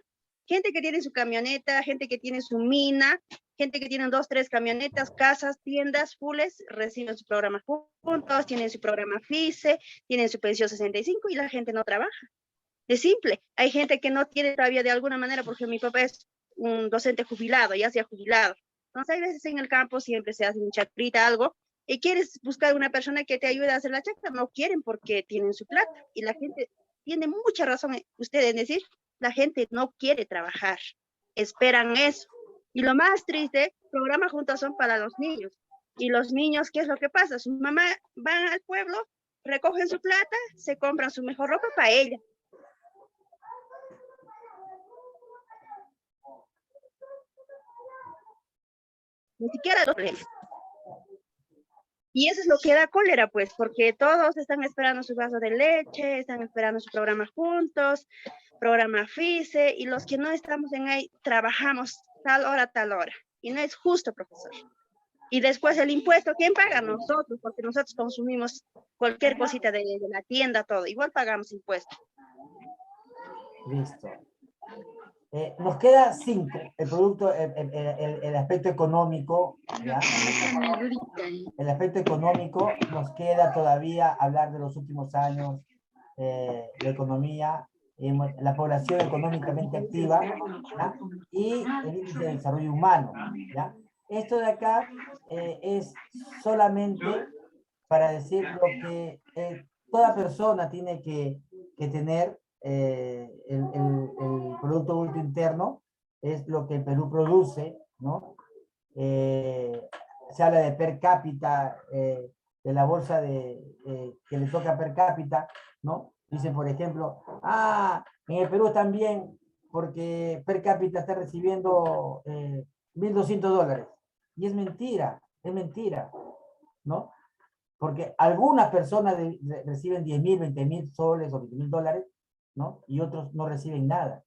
gente que tiene su camioneta, gente que tiene su mina, gente que tiene 2, 3 camionetas, casas, tiendas, fulles, reciben su programa juntos, tienen su programa FICE, tienen su pensión 65 y la gente no trabaja. Es simple. Hay gente que no tiene todavía de alguna manera, porque mi papá es un docente jubilado, ya se ha jubilado. Entonces, hay veces en el campo siempre se hace un chacrita, algo, y quieres buscar una persona que te ayude a hacer la chacra, no quieren porque tienen su plata. Y la gente tiene mucha razón, usted en decir, la gente no quiere trabajar, esperan eso. Y lo más triste, programas juntos son para los niños. Y los niños, ¿qué es lo que pasa? Su mamá van al pueblo, recogen su plata, se compran su mejor ropa para ella. Ni siquiera los premios. Y eso es lo que da cólera, pues, porque todos están esperando su vaso de leche, están esperando su programa juntos, programa FICE, y los que no estamos en ahí trabajamos tal hora, y no es justo, profesor. Y después el impuesto, ¿quién paga? Nosotros, porque nosotros consumimos cualquier cosita de la tienda, todo, igual pagamos impuestos. Listo. Nos queda 5, el producto, el aspecto económico, ¿ya? El aspecto económico, nos queda todavía hablar de los últimos años, la economía, la población económicamente activa, ¿ya? Y el índice de desarrollo humano, ¿ya? Esto de acá es solamente para decir lo que toda persona tiene que tener. El Producto Bruto Interno es lo que el Perú produce, ¿no? Se habla de per cápita, de la bolsa que le toca per cápita, ¿no? Dicen, por ejemplo, en el Perú también, porque per cápita está recibiendo $1.200. Y es mentira, ¿no? Porque algunas personas reciben 10.000, 20.000 soles o 20.000 ¿no? Y otros no reciben nada.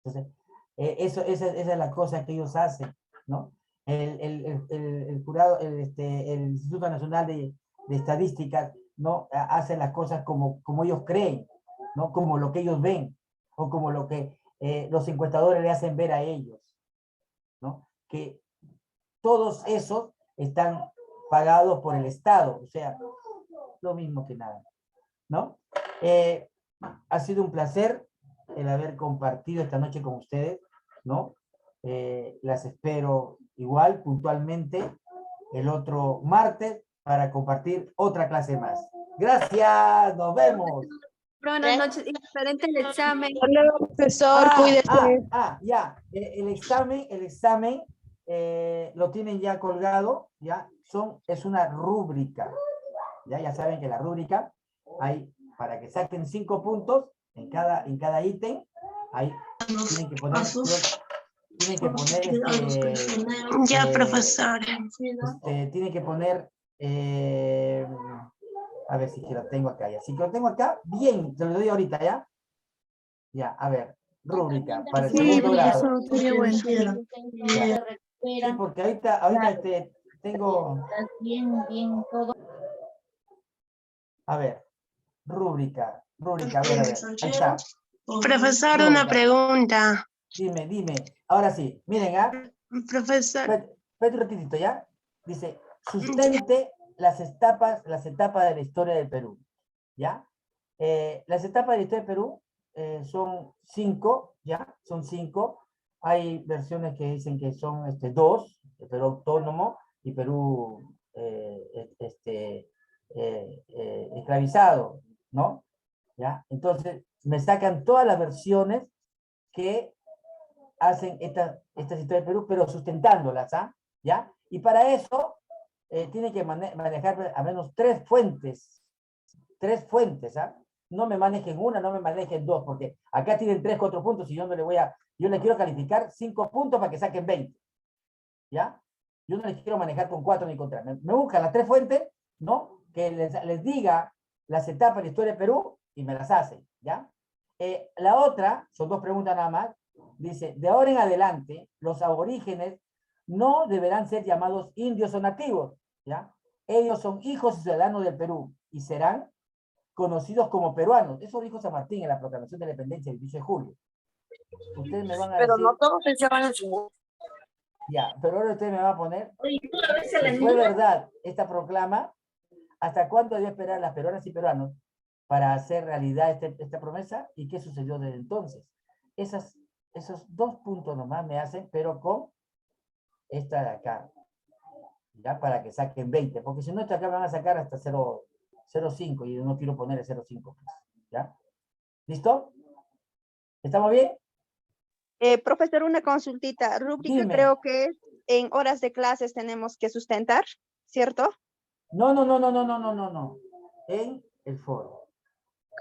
Entonces, esa es la cosa que ellos hacen, ¿no? El jurado, el Instituto Nacional de Estadística, ¿no? Hace las cosas como ellos creen, ¿no? Como lo que ellos ven, o como lo que los encuestadores le hacen ver a ellos, ¿no? Que todos esos están pagados por el Estado, o sea, lo mismo que nada, ¿no? Ha sido un placer el haber compartido esta noche con ustedes, ¿no? Las espero igual, puntualmente, el otro martes para compartir otra clase más. Gracias, nos vemos. Buenas noches, excelente el examen. Hola, profesor, cuídese. Ya, el examen lo tienen ya colgado, ya, es una rúbrica, ya saben que la rúbrica hay, para que saquen 5 puntos en cada ítem, ahí tienen que poner, Ya, profesor. Tienen que poner, a ver si que lo tengo acá, ya, si lo tengo acá, bien, te lo doy ahorita, ¿ya? Ya, a ver, rúbrica, para el segundo grado. Sí, porque ahorita tengo... Bien, todo. A ver, rúbrica, a ver, ahí está. Profesor, una pregunta. Dime, ahora sí, miren, Profesor. Espérate un ratito, ¿ya? Dice, sustente las etapas de la historia del Perú, ¿ya? Las etapas de la historia del Perú son 5, ¿ya? Son 5. Hay versiones que dicen que son 2, el Perú autónomo y Perú esclavizado, ¿no? ¿Ya? Entonces, me sacan todas las versiones que hacen estas historias del Perú, pero sustentándolas, ¿ya? Y para eso, tiene que manejar al menos 3 fuentes, no me manejen una, no me manejen dos, porque acá tienen 3, 4 puntos y yo no le voy a, yo les quiero calificar 5 puntos para que saquen 20. ¿Ya? Yo no les quiero manejar con 4 ni con 3. Me buscan las 3 fuentes, ¿no? Que les diga las etapas de la historia de Perú y me las hacen, ¿ya? La otra, son 2 preguntas nada más, dice, de ahora en adelante, los aborígenes no deberán ser llamados indios o nativos, ¿ya? Ellos son hijos y ciudadanos del Perú y serán conocidos como peruanos. Eso dijo San Martín en la proclamación de la independencia el 18 de julio. Ustedes me van a Pero decir... no todos pensaban en su... Ya, pero ahora usted me va a poner... Si fue verdad esta proclama, ¿hasta cuándo debe esperar las peruanas y peruanos para hacer realidad esta promesa? ¿Y qué sucedió desde entonces? Esos 2 puntos nomás me hacen, pero con esta de acá. Ya, para que saquen 20, porque si no, esta acá van a sacar hasta 0.5 y yo no quiero poner el 0.5. Pues, ¿ya? ¿Listo? ¿Estamos bien? Profesor, una consultita. Rúbrica Dime. creo que en horas de clases tenemos que sustentar, ¿cierto? No. En el foro.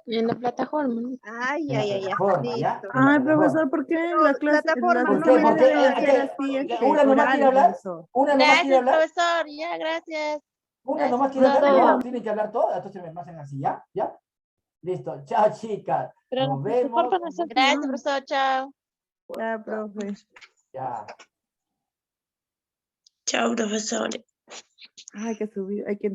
En la plataforma. Ay, En la plataforma, ¿ya? listo. En la Ay, plataforma. profesor, ¿por qué Pero la clase, plataforma las ¿Por no qué? me exámenes Porque deben ser ¿qué? así, ¿Una nomás quiere orales, hablar? profesor? ¿Una nomás quiere Gracias, hablar? profesor. Ya, gracias. ¿Una Gracias, nomás quiere hablar? profesor. No, tienen que hablar todas, entonces me pasan así, ¿ya? ¿Ya? Listo. Chao, chicas. Nos vemos. Gracias, profesor. Chao. Ya, profe. Ya. Chao, profesor. Ay, que subir, hay que entrar.